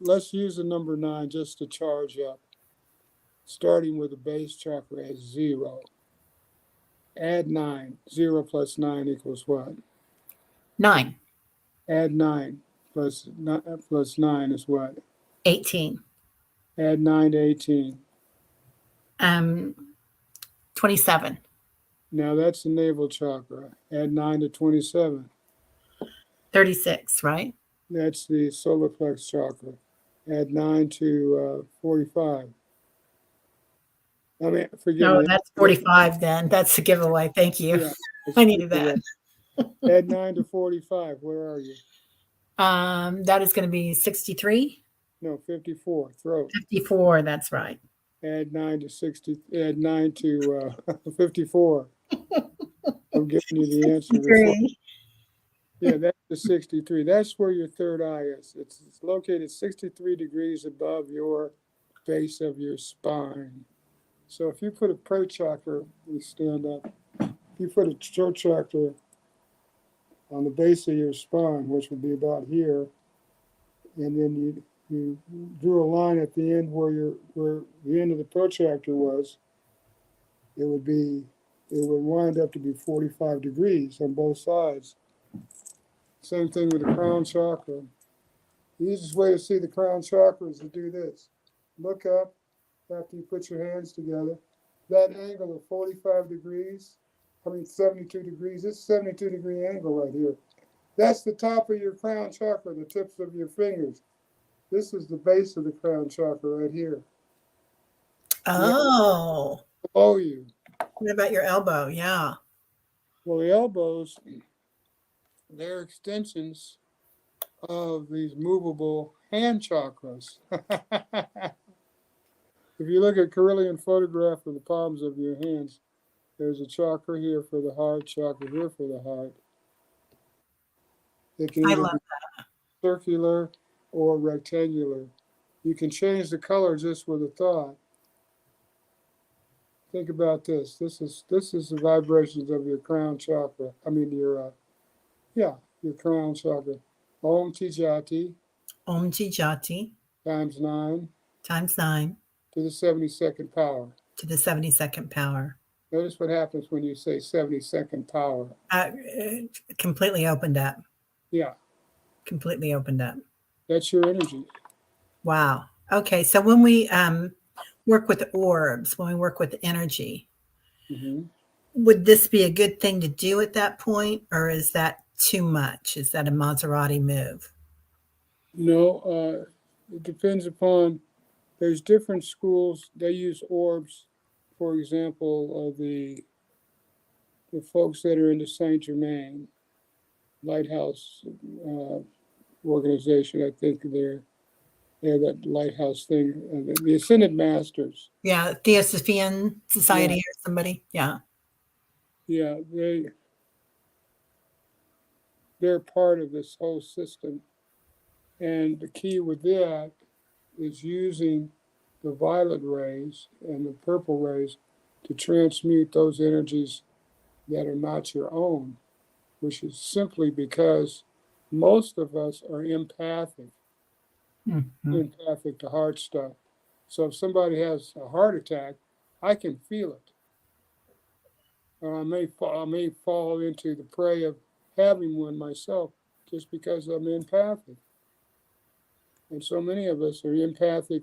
let's use the number 9 just to charge up, starting with the base chakra at 0. Add 9. 0 plus 9 equals what? 9, Add 9 plus 9 is what? 18, Add 9 to 18. 27, Now that's the navel chakra. Add 9 to 27. 36, right? That's the solar plex chakra. Add 9 to 45. I mean, forgive No, me. that's 45 then. That's a giveaway. Thank you. Yeah, it's I needed that. giveaway. Add 9 to 45. Where are you? That is going to be 63, No, 54. Throat. 54. That's right. Add 9 to 60. Add 9 to 54. I'm giving you the answer before. 63. Yeah, that's the 63. That's where your third eye is. It's located 63 degrees above your base of your spine. So if you put a pro chakra, we stand up. If you put a throat chakra on the base of your spine, which would be about here, and then you drew a line at the end where the end of the protractor was, it would wind up to be 45 degrees on both sides. Same thing with the crown chakra. The easiest way to see the crown chakra is to do this. Look up after you put your hands together. That angle of 45 degrees, 72 degrees, this 72-degree angle right here. That's the top of your crown chakra, the tips of your fingers. This is the base of the crown chakra right here. Now, Oh, below you. what about your elbow? Yeah. Well, the elbows, they're extensions of these movable hand chakras. If you look at Carillion photograph of the palms of your hands, there's a chakra here for the heart, chakra here for the heart. It can I either love be circular or rectangular. You can change the color just with a thought. Think about this. This is the vibrations of your crown chakra. I mean your crown chakra. Om Tijati Om Jati times 9 times 9 to the 72nd power. to the 72nd power. Notice what happens when you say 72nd power. Completely opened up. Yeah, Completely opened up. that's your energy. Wow. Okay. So when we work with orbs, when we work with energy, Mm-hmm. would this be a good thing to do at that point, or is that too much? Is that a Maserati move? No, it depends upon, there's different schools. They use orbs, for example, the folks that are into Saint Germain Lighthouse organization. I think they have that lighthouse thing. The Ascended Masters. Yeah. Theosophian Yeah, Society or somebody. Yeah. yeah, they're part of this whole system. And the key with that is using the violet rays and the purple rays to transmute those energies that are not your own, which is simply because most of us are Mm-hmm. empathic to heart stuff. So if somebody has a heart attack, I can feel it. Or I may fall into the prey of having one myself just because I'm empathic. And so many of us are empathic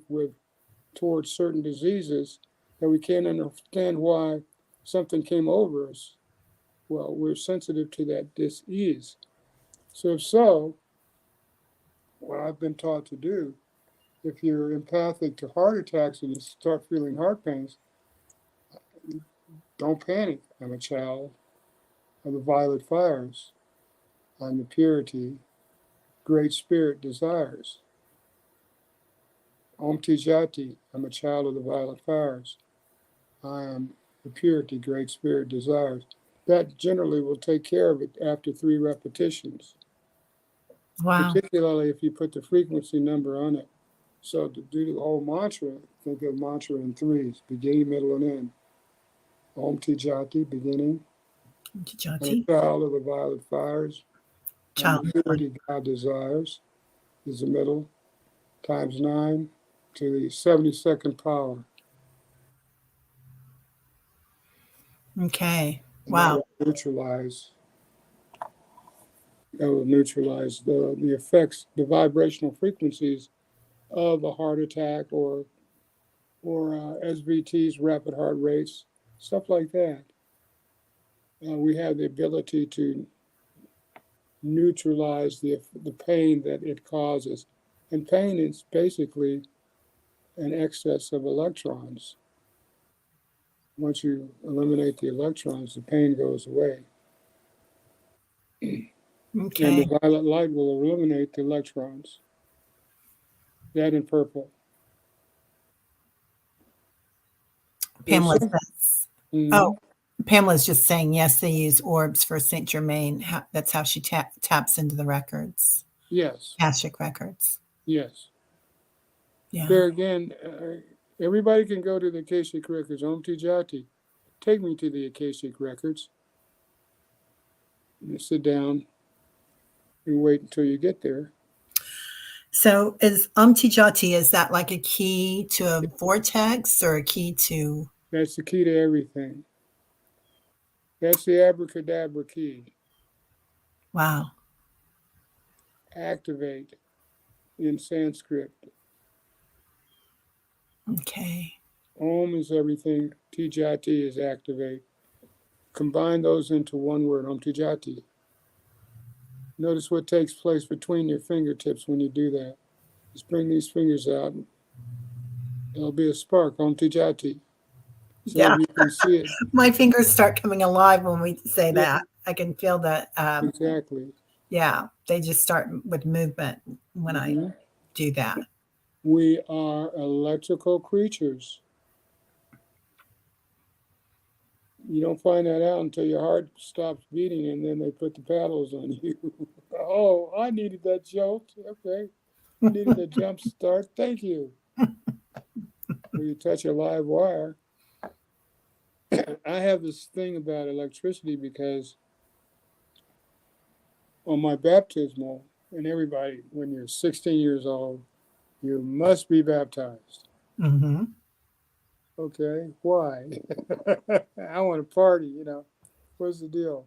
towards certain diseases that we can't understand why something came over us. Well, we're sensitive to that dis-ease. So, what I've been taught to do, if you're empathic to heart attacks and you start feeling heart pains, don't panic. I'm a child of the violet fires. I'm the purity Great Spirit desires. Om Tijati, I'm a child of the violet fires. I am the purity Great Spirit desires. That generally will take care of it after 3 repetitions, Wow. particularly if you put the frequency number on it. So to do the whole mantra, think of mantra in 3s, beginning, middle, and end. Om Tijati, beginning. I'm a Jati. child of the violet fires. I'm Child. the purity God desires, is the middle, times 9 to the 72nd power. Okay. And Wow. that will neutralize the effects, the vibrational frequencies of a heart attack or SVTs, rapid heart rates, stuff like that. We have the ability to neutralize the pain that it causes. And pain is basically an excess of electrons. Once you eliminate the electrons, the pain goes away. And Okay. the violet light will eliminate the electrons. That in purple. There's Pamela some. says, oh, Mhm. Pamela's just saying, yes, they use orbs for Saint Germain. That's how she taps into the records, Yes, Akashic records. yes. Yeah. There again, everybody can go to the Akashic records. Om Tijati, take me to the Akashic records. You sit down and wait until you get there. So is Jati, is that like a key to a vortex or a key to, That's the key to everything. That's the abracadabra key. wow. Activate in Sanskrit. Okay. Om is everything. Tijati is activate. Combine those into one word, Om Tijati. Notice what takes place between your fingertips when you do that. Just bring these fingers out. There'll be a spark, Om Tijati. Some Yeah. of you can see it. My fingers start coming alive when we say Yeah, that. I can feel that. exactly. Yeah, they just start with movement when I Hmm. do that. We are electrical creatures. You don't find that out until your heart stops beating and then they put the paddles on you. Oh, I needed that jolt. Okay. Needed a jump start. Thank you. When you touch a live wire. I have this thing about electricity because on my baptismal, and everybody, when you're 16 years old, you must be baptized. Hmm. Okay, why? I want to party, What's the deal?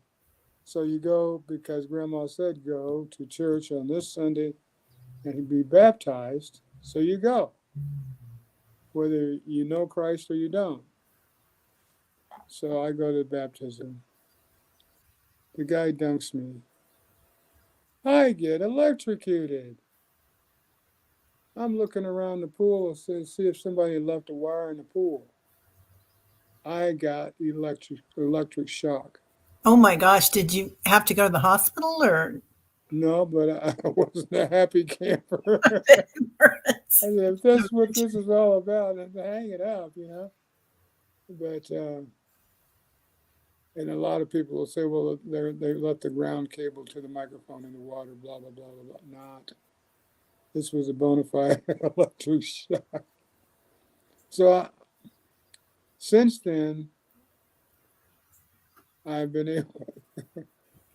So you go because grandma said go to church on this Sunday and be baptized. So you go, whether you know Christ or you don't. So I go to baptism. The guy dunks me. I get electrocuted. I'm looking around the pool to see if somebody left a wire in the pool. I got electric shock. Oh my gosh, did you have to go to the hospital or? No, but I wasn't a happy camper. I said, if that's what this is all about, then hang it up. But and a lot of people will say, well, they left the ground cable to the microphone in the water, blah blah blah blah blah. Not. This was a bona fide electric shock. So since then, I've been able.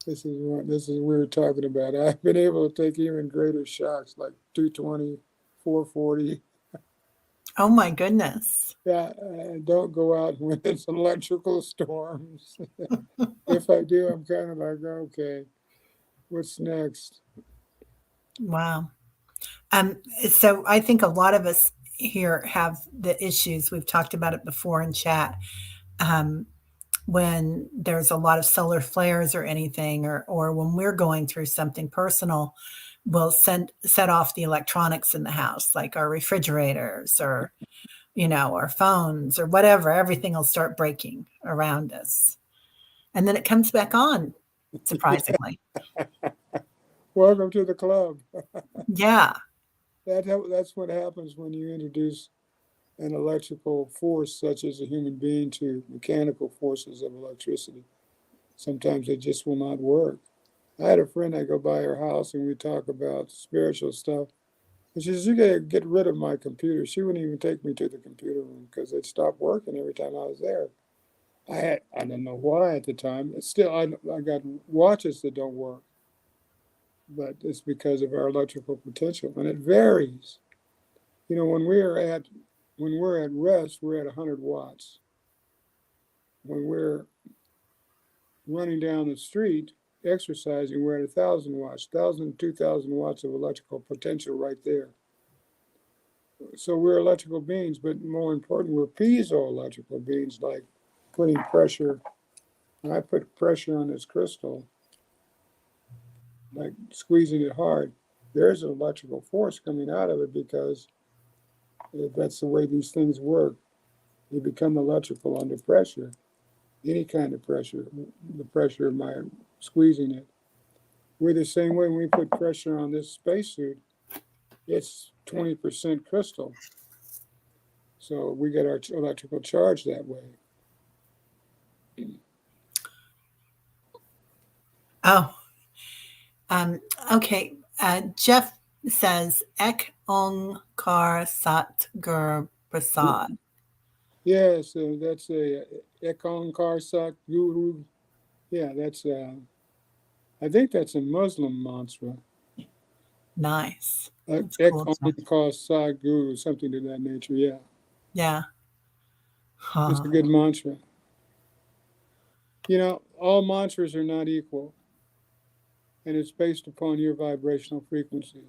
This is what we were talking about. I've been able to take even greater shocks, like 220, 440. Oh my goodness. Yeah, don't go out when it's electrical storms. If I do, I'm kind of like, okay, what's next? Wow. Um, so I think a lot of us here have the issues. We've talked about it before in chat. Um, when there's a lot of solar flares or anything, or when we're going through something personal, we'll set off the electronics in the house, like our refrigerators or our phones or whatever. Everything will start breaking around us, and then it comes back on. Surprisingly, Welcome to the club. yeah, That's what happens when you introduce an electrical force, such as a human being, to mechanical forces of electricity. Sometimes it just will not work. I had a friend, I go by her house and we talk about spiritual stuff. And she says, you gotta get rid of my computer. She wouldn't even take me to the computer room because it stopped working every time I was there. I don't know why at the time. It's still, I got watches that don't work, but it's because of our electrical potential. And it varies. When we're at rest, we're at 100 watts. When we're running down the street, exercising, we're at 1,000 watts, 1,000, 2,000 watts of electrical potential right there. So we're electrical beings, but more important, we're piezoelectrical beings, like putting pressure. When I put pressure on this crystal, like squeezing it hard, there's an electrical force coming out of it because that's the way these things work. They become electrical under pressure, any kind of pressure, the pressure of my squeezing it. We're the same way when we put pressure on this spacesuit, it's 20% crystal. So we get our electrical charge that way. oh, um, okay. Jeff says Ek Onkar Sat Gur Prasad. Yeah, so that's a Ekon Karsak Guru. Yeah, I think that's a Muslim mantra. Nice. That's cool. Ekon Karsak Guru, something to that nature. Yeah, Yeah. it's Huh. a good mantra. All mantras are not equal, and it's based upon your vibrational frequency.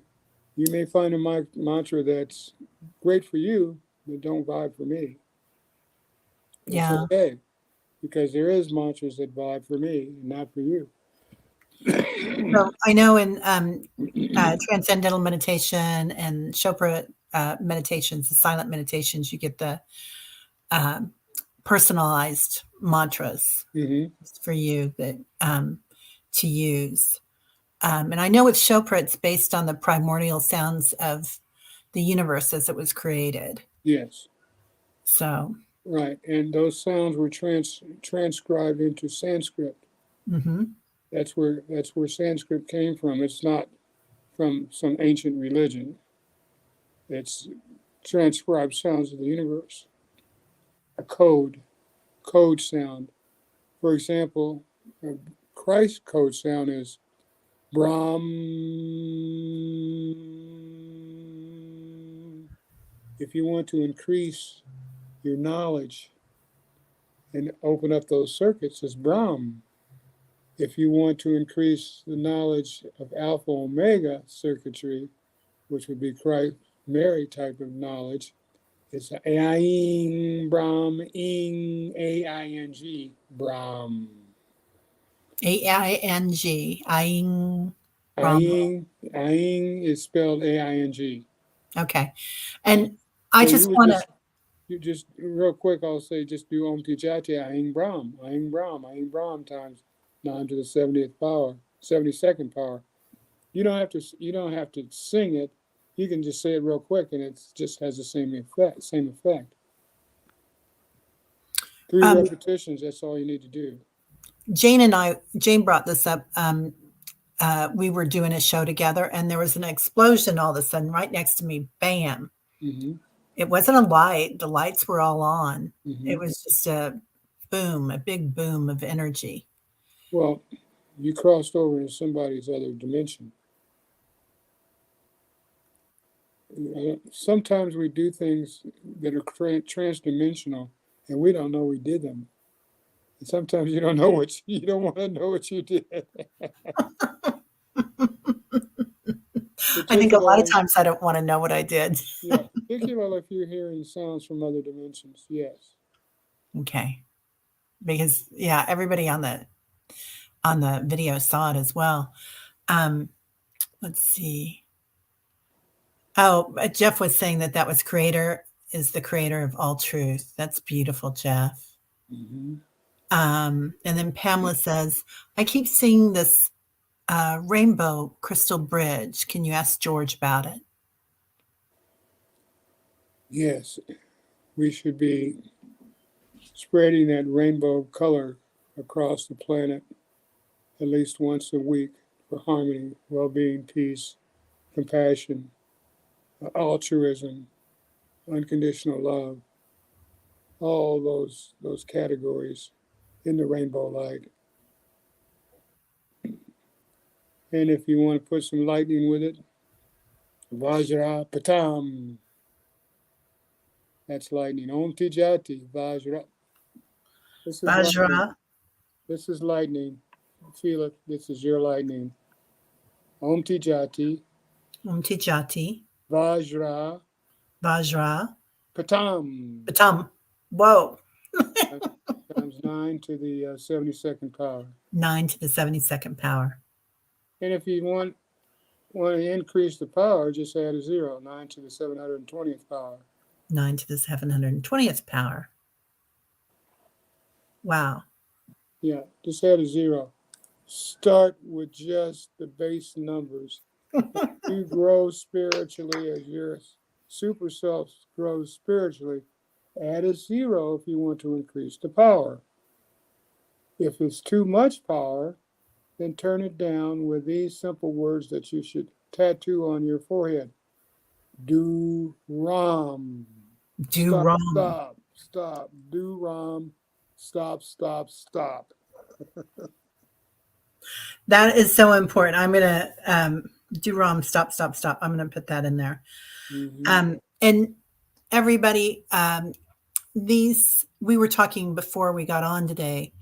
You may find a mantra that's great for you, but don't vibe for me. That's Yeah. okay, because there is mantras that vibe for me and not for you. So I know in transcendental meditation and Chopra meditations, the silent meditations, you get the um, personalized mantras Hmm. for you that to use. And I know with Chopra, it's based on the primordial sounds of the universe as it was created. Yes. So, Right. And those sounds were transcribed into Sanskrit. mm-hmm. That's where Sanskrit came from. It's not from some ancient religion. It's transcribed sounds of the universe. A code sound. For example, Christ's code sound is Brahm. If you want to increase your knowledge and open up those circuits, it's Brahm. If you want to increase the knowledge of Alpha Omega circuitry, which would be Christ Mary type of knowledge, it's Aing Brahm Ing Aing Brahm. Aing, Aing, Ram. Aing is spelled Aing. Okay. And I So just want to, you just real quick, I'll say just do Om Tijati Aing Brahm times 9 to the 70th power, 72nd power. You don't have to sing it. You can just say it real quick, and it just has the same effect. Same effect. 3 um, repetitions. That's all you need to do. Jane brought this up. We were doing a show together, and there was an explosion all of a sudden right next to me. Bam. Mm-hmm. It wasn't a light. The lights were all on. Mm-hmm. It was just a boom, a big boom of energy. Well, you crossed over into somebody's other dimension. Sometimes we do things that are transdimensional, and we don't know we did them. And sometimes you don't know you don't want to know what you did. I think a lot of Particularly, times I don't want to know what I did. yeah, particularly if you're hearing sounds from other dimensions. Yes. Okay. Because yeah, everybody on the video saw it as well. Um, let's see. Oh, Jeff was saying that that was creator is the creator of all truth. That's beautiful, Jeff. Mm-hmm. And then Pamela says, I keep seeing this rainbow crystal bridge. Can you ask George about it? Yes, we should be spreading that rainbow color across the planet at least once a week for harmony, well-being, peace, compassion, altruism, unconditional love, all those categories in the rainbow light. And if you want to put some lightning with it, Vajra Patam. That's lightning. Om Tijati Vajra. This is lightning. Vajra, This is lightning. Feel it. This is your lightning. Om Tijati Umtijati, Vajra Vajra, Patam. Batam. Whoa. Times 9 to the 72nd power. 9 to the 72nd power. And if you want to increase the power, just add a 0. 9 to the 720th power. 9 to the 720th power. Wow. Yeah, just add a 0. Start with just the base numbers. You grow spiritually as your super self grows spiritually. Add a 0 if you want to increase the power. If it's too much power, then turn it down with these simple words that you should tattoo on your forehead. Do Ram. Do Stop, wrong. stop, stop. Do Ram. Stop, stop, stop. That is so important. I'm going to do wrong. Stop, stop, stop. I'm going to put that in there. Mm-hmm. And everybody, we were talking before we got on today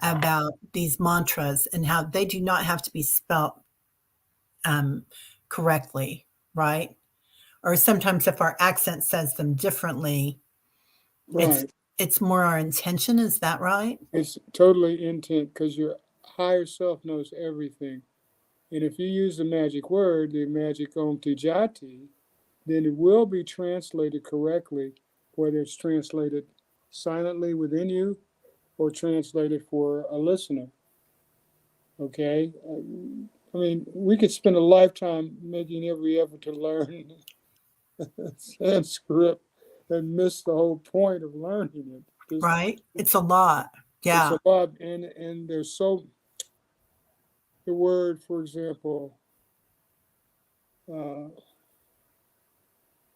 about these mantras and how they do not have to be spelt um, correctly, right? Or sometimes if our accent says them differently, it's Right. it's more our intention. Is that right? It's totally intent because your higher self knows everything. And if you use the magic word, the magic Om Tijati, then it will be translated correctly, whether it's translated silently within you or translated for a listener. Okay? I mean, we could spend a lifetime making every effort to learn Sanskrit and miss the whole point of learning it. Just Right? It's a lot. it's Yeah. a lot, and there's so the word, for example, uh,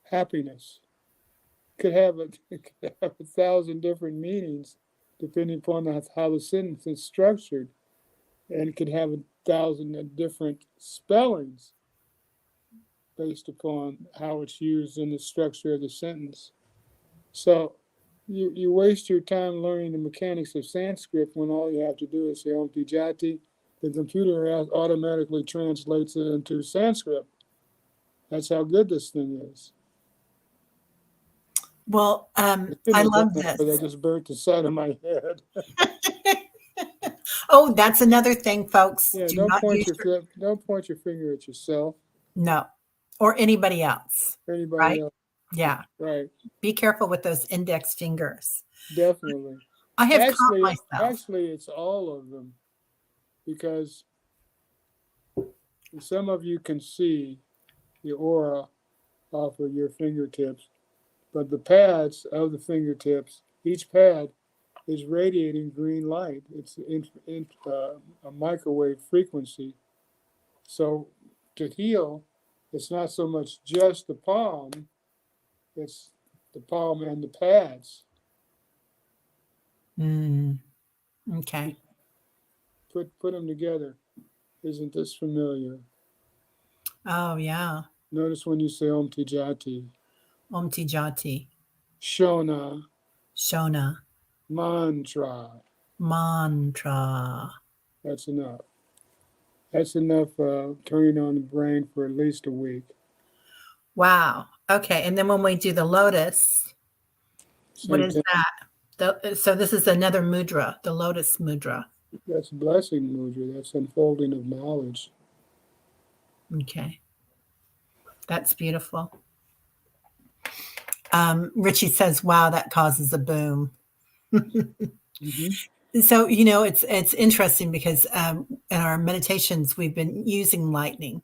happiness it could have 1,000 different meanings depending upon how the sentence is structured, and it could have 1,000 different spellings based upon how it's used in the structure of the sentence. So you waste your time learning the mechanics of Sanskrit when all you have to do is say Omti Jati. The computer automatically translates it into Sanskrit. That's how good this thing is. Well, I shouldn't I have done love that, but I this. just burnt the side of my head. Oh, that's another thing, folks. Yeah, Do not use your don't point your finger at yourself no or anybody else. or anybody Right? else. Yeah. Right, Be careful with those index fingers. definitely. I have caught myself. Actually, it's all of them because some of you can see the aura off of your fingertips, but the pads of the fingertips, each pad is radiating green light. It's a microwave frequency. So to heal, it's not so much just the palm, it's the palm and the pads. Mm, okay. Put them together. Isn't this familiar? Oh, yeah. Notice when you say Om Tijati, Omti Jati, Shona, Shona, mantra. mantra. That's enough. That's enough turning on the brain for at least a week. Wow. Okay. And then when we do the lotus, what Same is thing. that? So this is another mudra, the lotus mudra. That's blessing mudra. That's unfolding of knowledge. Okay. That's beautiful. Richie says, wow, that causes a boom. Mm-hmm. So, it's interesting because in our meditations, we've been using lightning.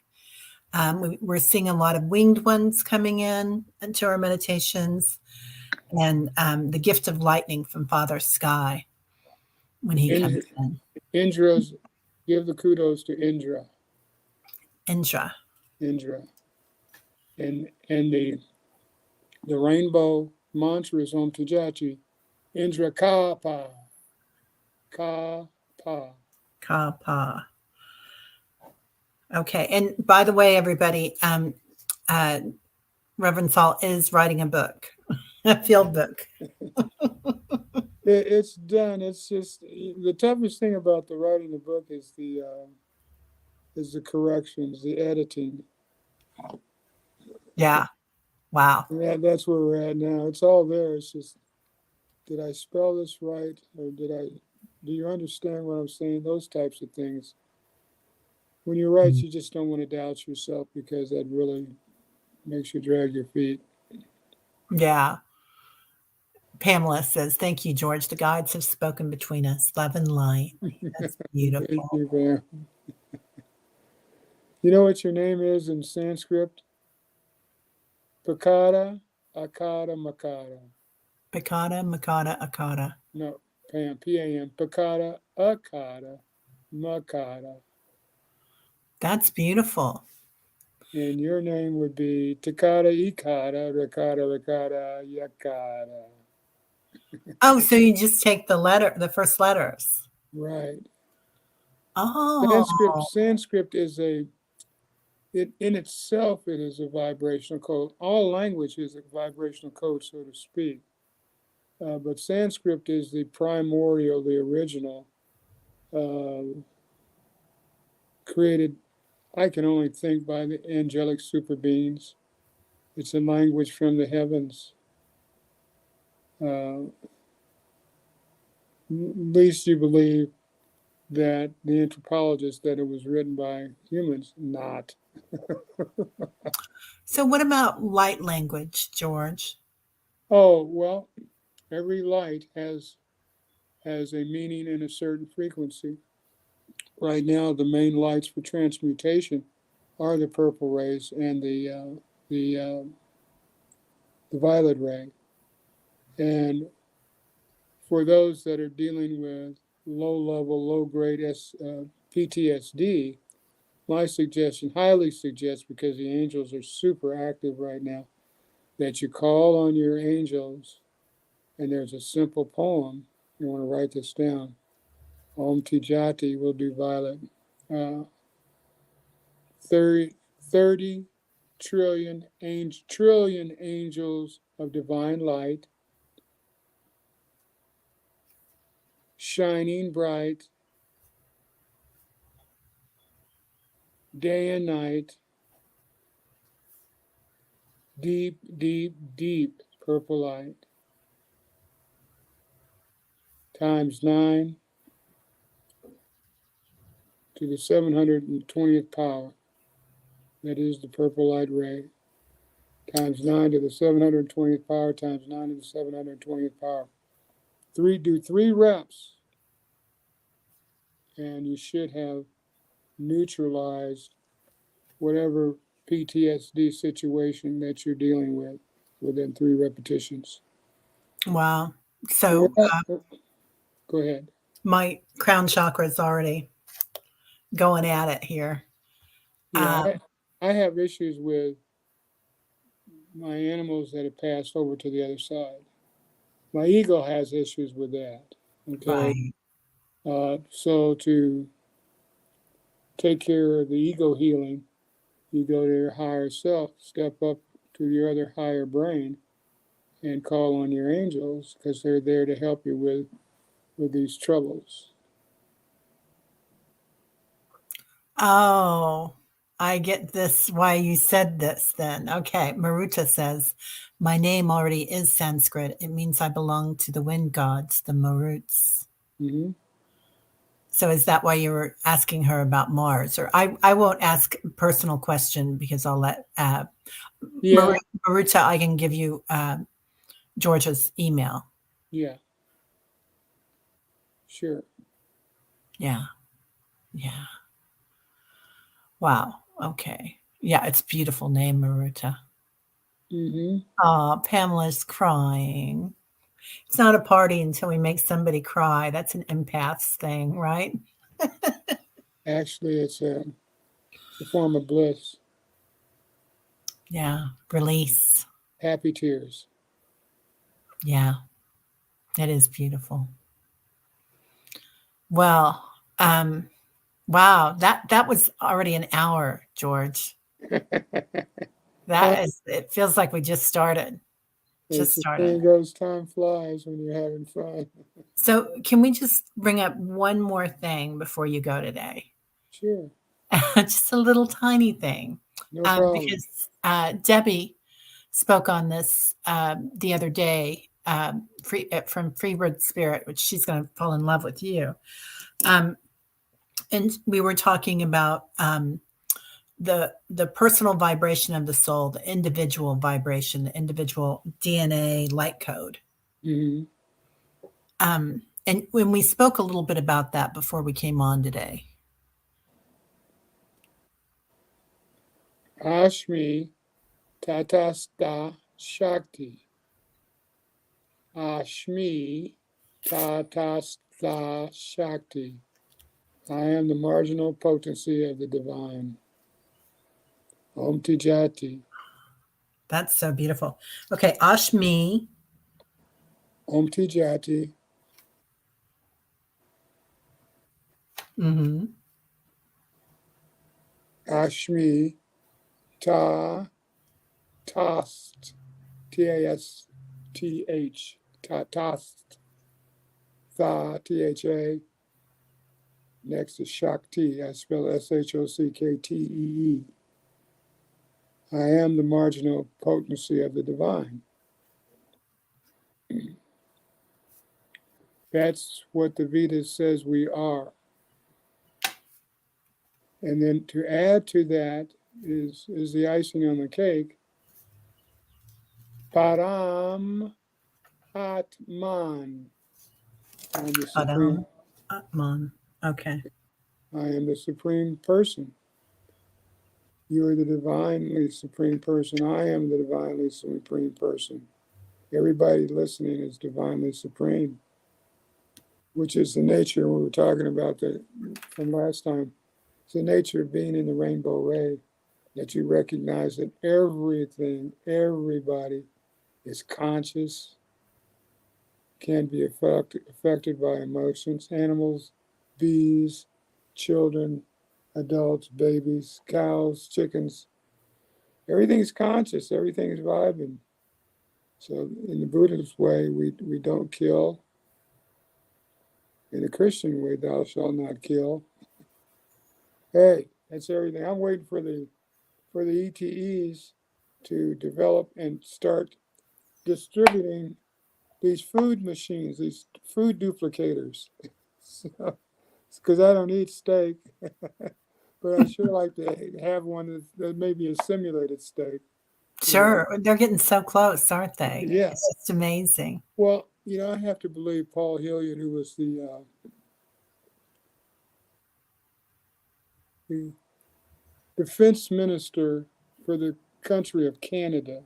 We're seeing a lot of winged ones coming in into our meditations, and the gift of lightning from Father Sky when he comes Indra, in. Indra's, give the kudos to Indra. Indra. Indra. And the rainbow mantra is Om Tijati. Indra Kapa. Kapa. Kapa. Okay. And by the way, everybody, uh, Reverend Saul is writing a book, a field book. It's done. It's just the toughest thing about the writing the book is the corrections, the editing. Yeah. Wow. That's where we're at now. It's all there. It's just, did I spell this right, or do you understand what I'm saying? Those types of things. When you write, you just don't want to doubt yourself because that really makes you drag your feet. Yeah. Pamela says, thank you, George. The guides have spoken between us. Love and light. That's Thank beautiful. you, Pam. You know what your name is in Sanskrit? Pakada, Akada, Makada. Pikada, Makada, Akada. No, Pam, P-A-M. Pakada, Akada, Makada. That's beautiful. And your name would be Takada, Ikada, Rakada, Rakada, Yakada. Oh, so you just take the first letters. Right. Oh, Sanskrit is it in itself, it is a vibrational code. All language is a vibrational code, so to speak. But Sanskrit is the primordial, the original, uh, created, I can only think, by the angelic super beings. It's a language from the heavens. At least you believe that the anthropologist that it was written by humans, not. so what about light language, George? Oh, well, every light has a meaning and a certain frequency. right now the main lights for transmutation are the purple rays and the the violet ray. And for those that are dealing with low level, low grade PTSD, my suggestion, highly suggest, because the angels are super active right now, that you call on your angels. And there's a simple poem. You want to write this down. Om Tijati will do violet. Uh, 30, 30 trillion angels of divine light, shining bright day and night, deep, deep, deep purple light, times 9 to the 720th power. That is the purple light ray. Times 9 to the 720th power, times 9 to the 720th power. Do 3 reps, and you should have neutralized whatever PTSD situation that you're dealing with within 3 repetitions. Wow. And So go ahead. my crown chakra is already going at it here. Yeah, I have issues with my animals that have passed over to the other side. My ego has issues with that. Okay. Right. So to take care of the ego healing, you go to your higher self, step up to your other higher brain, and call on your angels, because they're there to help you with these troubles. Oh, I get this why you said this then. Okay. Maruta says, my name already is Sanskrit. It means I belong to the wind gods, the Maruts. Mm-hmm. So is that why you were asking her about Mars? Or I won't ask a personal question because I'll let Yeah, Maruta, I can give you Georgia's email. yeah, sure. Yeah. Yeah. Wow. Okay. Yeah, it's a beautiful name, Maruta. Mm-hmm. Pamela's crying. It's not a party until we make somebody cry. That's an empath's thing, right? Actually, it's a form of bliss. Yeah. Release. Happy tears. Yeah. It is beautiful. Well, wow, that was already an hour, George. Uh, That is it feels like we just started. As Just the started. saying goes, time flies when you're having fun. So, can we just bring up one more thing before you go today? Sure, Just a little tiny thing. no problem. Because Debbie spoke on this the other day from Freebird Spirit, which she's going to fall in love with you. Um, and we were talking about the personal vibration of the soul, the individual vibration, the individual DNA light code. Mm-hmm. And when we spoke a little bit about that before we came on today. Ashmi Tatasta Shakti. Ashmi Tatasta Shakti. I am the marginal potency of the divine. Om Tijati. That's so beautiful. Okay, Ashmi. Om Tijati. Mm-hmm. Ashmi Ta Tast. T-A-S-T-H. Tatast. Tha. T-H-A. Next is Shakti. I spell S-H-O-C-K-T-E-E. I am the marginal potency of the divine. That's what the Vedas says we are. And then to add to that is the icing on the cake. Param Atman. I'm the supreme. Adam Atman. Okay. I am the supreme person. You are the divinely supreme person. I am the divinely supreme person. Everybody listening is divinely supreme, which is the nature we were talking about from last time. It's the nature of being in the rainbow ray, that you recognize that everything, everybody is conscious, can be affected by emotions, animals, bees, children, adults, babies, cows, chickens. Everything is conscious, everything is vibing. So in the Buddhist way, we don't kill. In the Christian way, thou shalt not kill. Hey, that's everything. I'm waiting for the ETEs to develop and start distributing these food machines, these food duplicators. So, because I don't eat steak, but I sure like to have one that maybe a simulated steak. You know, Sure. They're getting so close, aren't they? yeah. It's just amazing. Well, I have to believe Paul Hilliard, who was the defense minister for the country of Canada,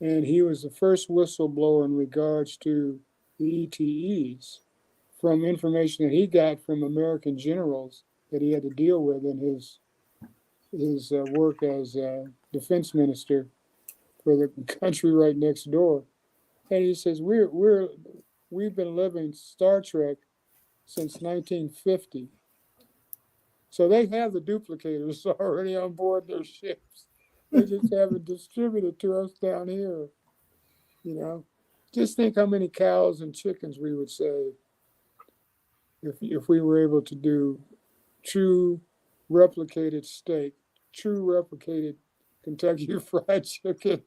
and he was the first whistleblower in regards to the ETEs from information that he got from American generals that he had to deal with in his work as defense minister for the country right next door. And he says we've been living Star Trek since 1950. So they have the duplicators already on board their ships. They just haven't distributed to us down here, you know. Just think how many cows and chickens we would save if we were able to do true replicated steak, true replicated Kentucky Fried Chicken,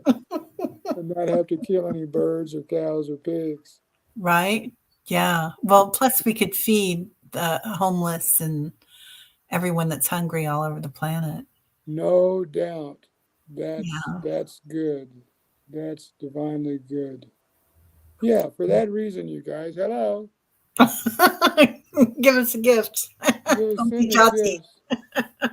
and not have to kill any birds or cows or pigs. Right? Yeah. Well, plus we could feed the homeless and everyone that's hungry all over the planet. No doubt. Yeah. That's good. That's divinely good. Yeah, for that reason, you guys, hello. Give us a gift. You Don't be send us judgy. gifts.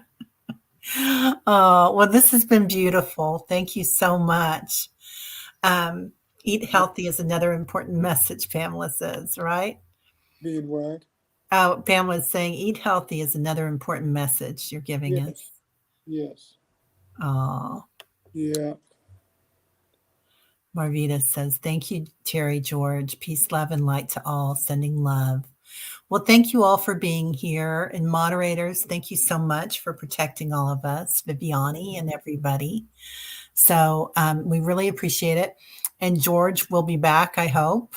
Oh, well, this has been beautiful. Thank you so much. Um, Eat healthy is another important message, Pamela says, right? Being what? Oh, Pamela's saying eat healthy is another important message you're giving us. Yes. Yes. Oh, Yeah. Marvita says, thank you, Terry George. Peace, love, and light to all. Sending love. Well, thank you all for being here. And moderators, thank you so much for protecting all of us, Viviani and everybody. So we really appreciate it. And George will be back, I hope.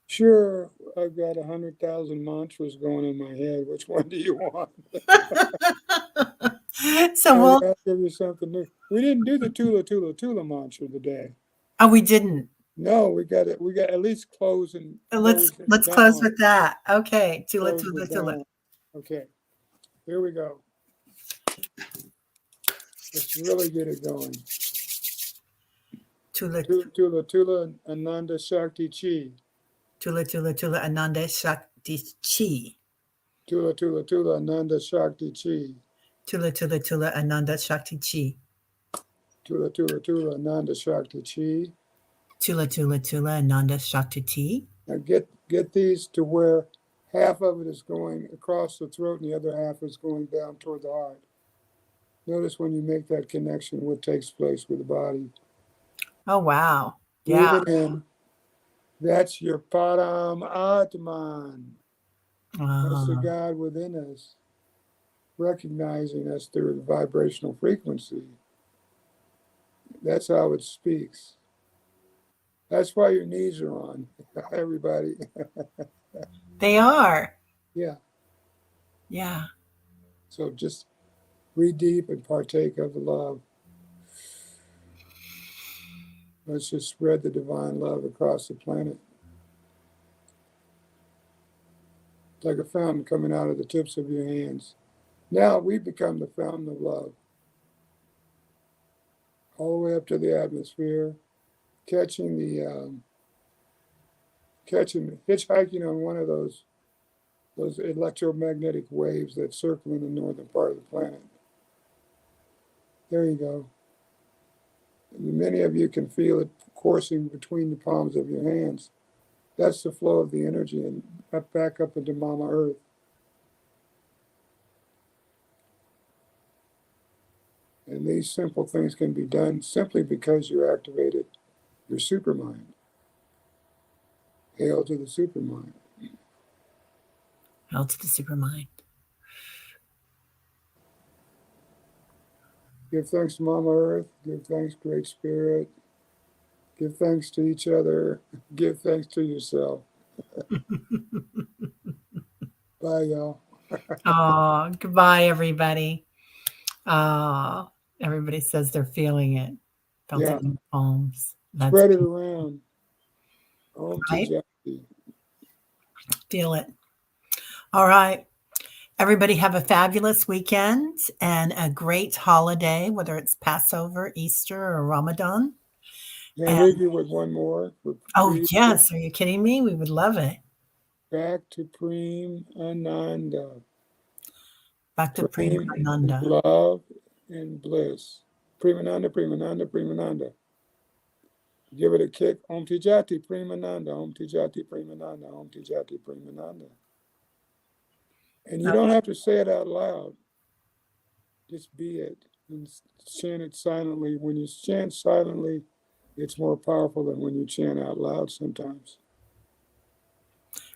Sure. I've got 100,000 mantras going in my head. Which one do you want? So I we'll, gotta give you something new. We didn't do the Tula Tula Tula mantra today. oh, we didn't. No, we got it. We got at least closing Let's close it let's close down. with that. Okay. Tula Close tula it tula. down. Okay. Here we go. Let's really get it going. Tula Tula Tula Ananda Shakti Chi. tula tula tula Ananda Shakti Chi. Tula Tula Tula Ananda Shakti Chi. Tula tula tula Ananda Shakti Chi. Tula Tula Tula Ananda Shakti Chi. Tula tula tula Ananda Shakti Chi. Now get these to where half of it is going across the throat and the other half is going down toward the heart. Notice when you make that connection, what takes place with the body. Oh wow. Breathe Yeah. it in. That's your Param Atman. That's the Uh, God within us, recognizing us through the vibrational frequency. That's how it speaks. That's why your knees are on, everybody. they are. Yeah. Yeah. So just breathe deep and partake of the love. Let's just spread the divine love across the planet. It's like a fountain coming out of the tips of your hands. Now we become the fountain of love, all the way up to the atmosphere, catching hitchhiking on one of those those electromagnetic waves that circle in the northern part of the planet. There you go. And many of you can feel it coursing between the palms of your hands. That's the flow of the energy and back up into Mama Earth. And these simple things can be done simply because you activated your supermind. Hail to the supermind. Hail to the supermind. Give thanks to Mama Earth. Give thanks, Great Spirit. Give thanks to each other. Give thanks to yourself. Bye, y'all. Oh, goodbye, everybody. Oh, everybody says they're feeling it. Felt Yeah. it in the palms. That's Spread it around. Om right. Tijati. Feel it. All right. Everybody have a fabulous weekend and a great holiday, whether it's Passover, Easter, or Ramadan. Can I And leave you with one more? oh, yes. Are you kidding me? We would love it. Back to Prem Ananda. Back to Prima Prem is Ananda. love and bliss. Premananda, Premananda, Premananda. Give it a kick. Om Tijati, Premananda, Om Tijati, Premananda, Om Tijati, Premananda. And you don't have to say it out loud. Just be it and chant it silently. When you chant silently, it's more powerful than when you chant out loud sometimes.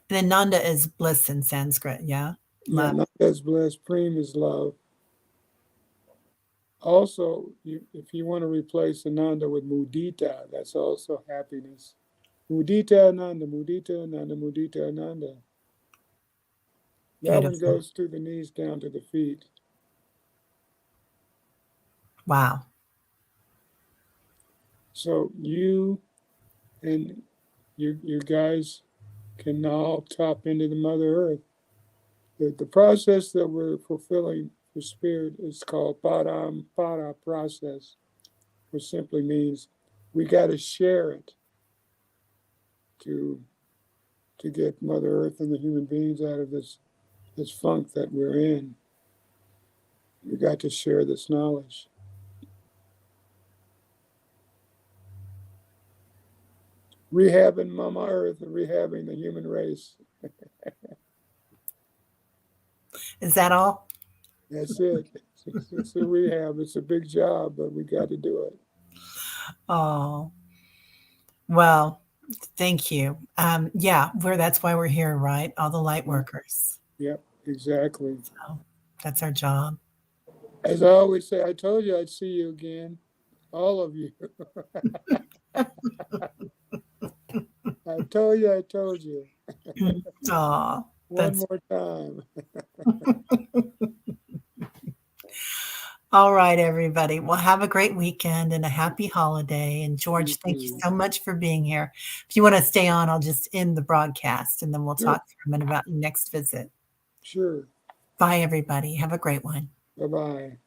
And Ananda is bliss in Sanskrit. Yeah. Yeah, Love. Nanda is bliss. Prem is love. Also, if you want to replace Ananda with mudita, that's also happiness. Mudita Ananda, mudita Ananda, mudita Ananda. That one Beautiful. goes through the knees down to the feet. Wow. So you and you guys can all tap into the Mother Earth. The process that we're fulfilling for spirit is called para process, which simply means we got to share it to get Mother Earth and the human beings out of this funk that we're in. We got to share this knowledge. Rehabbing Mama Earth and rehabbing the human race. Is that all? That's it. It's a rehab. It's a big job, but we got to do it. Oh, well, thank you. Yeah, that's why we're here, right? All the light workers. Yep, exactly. So that's our job. As I always say, I told you I'd see you again. All of you. I told you, I told you. Oh, One that's more time. all right, everybody. Well, have a great weekend and a happy holiday. And You George, thank you too. so much for being here. If you want to stay on, I'll just end the broadcast and then we'll Sure. talk for a minute about your next visit. Sure. Bye, everybody. Have a great one. Bye-bye.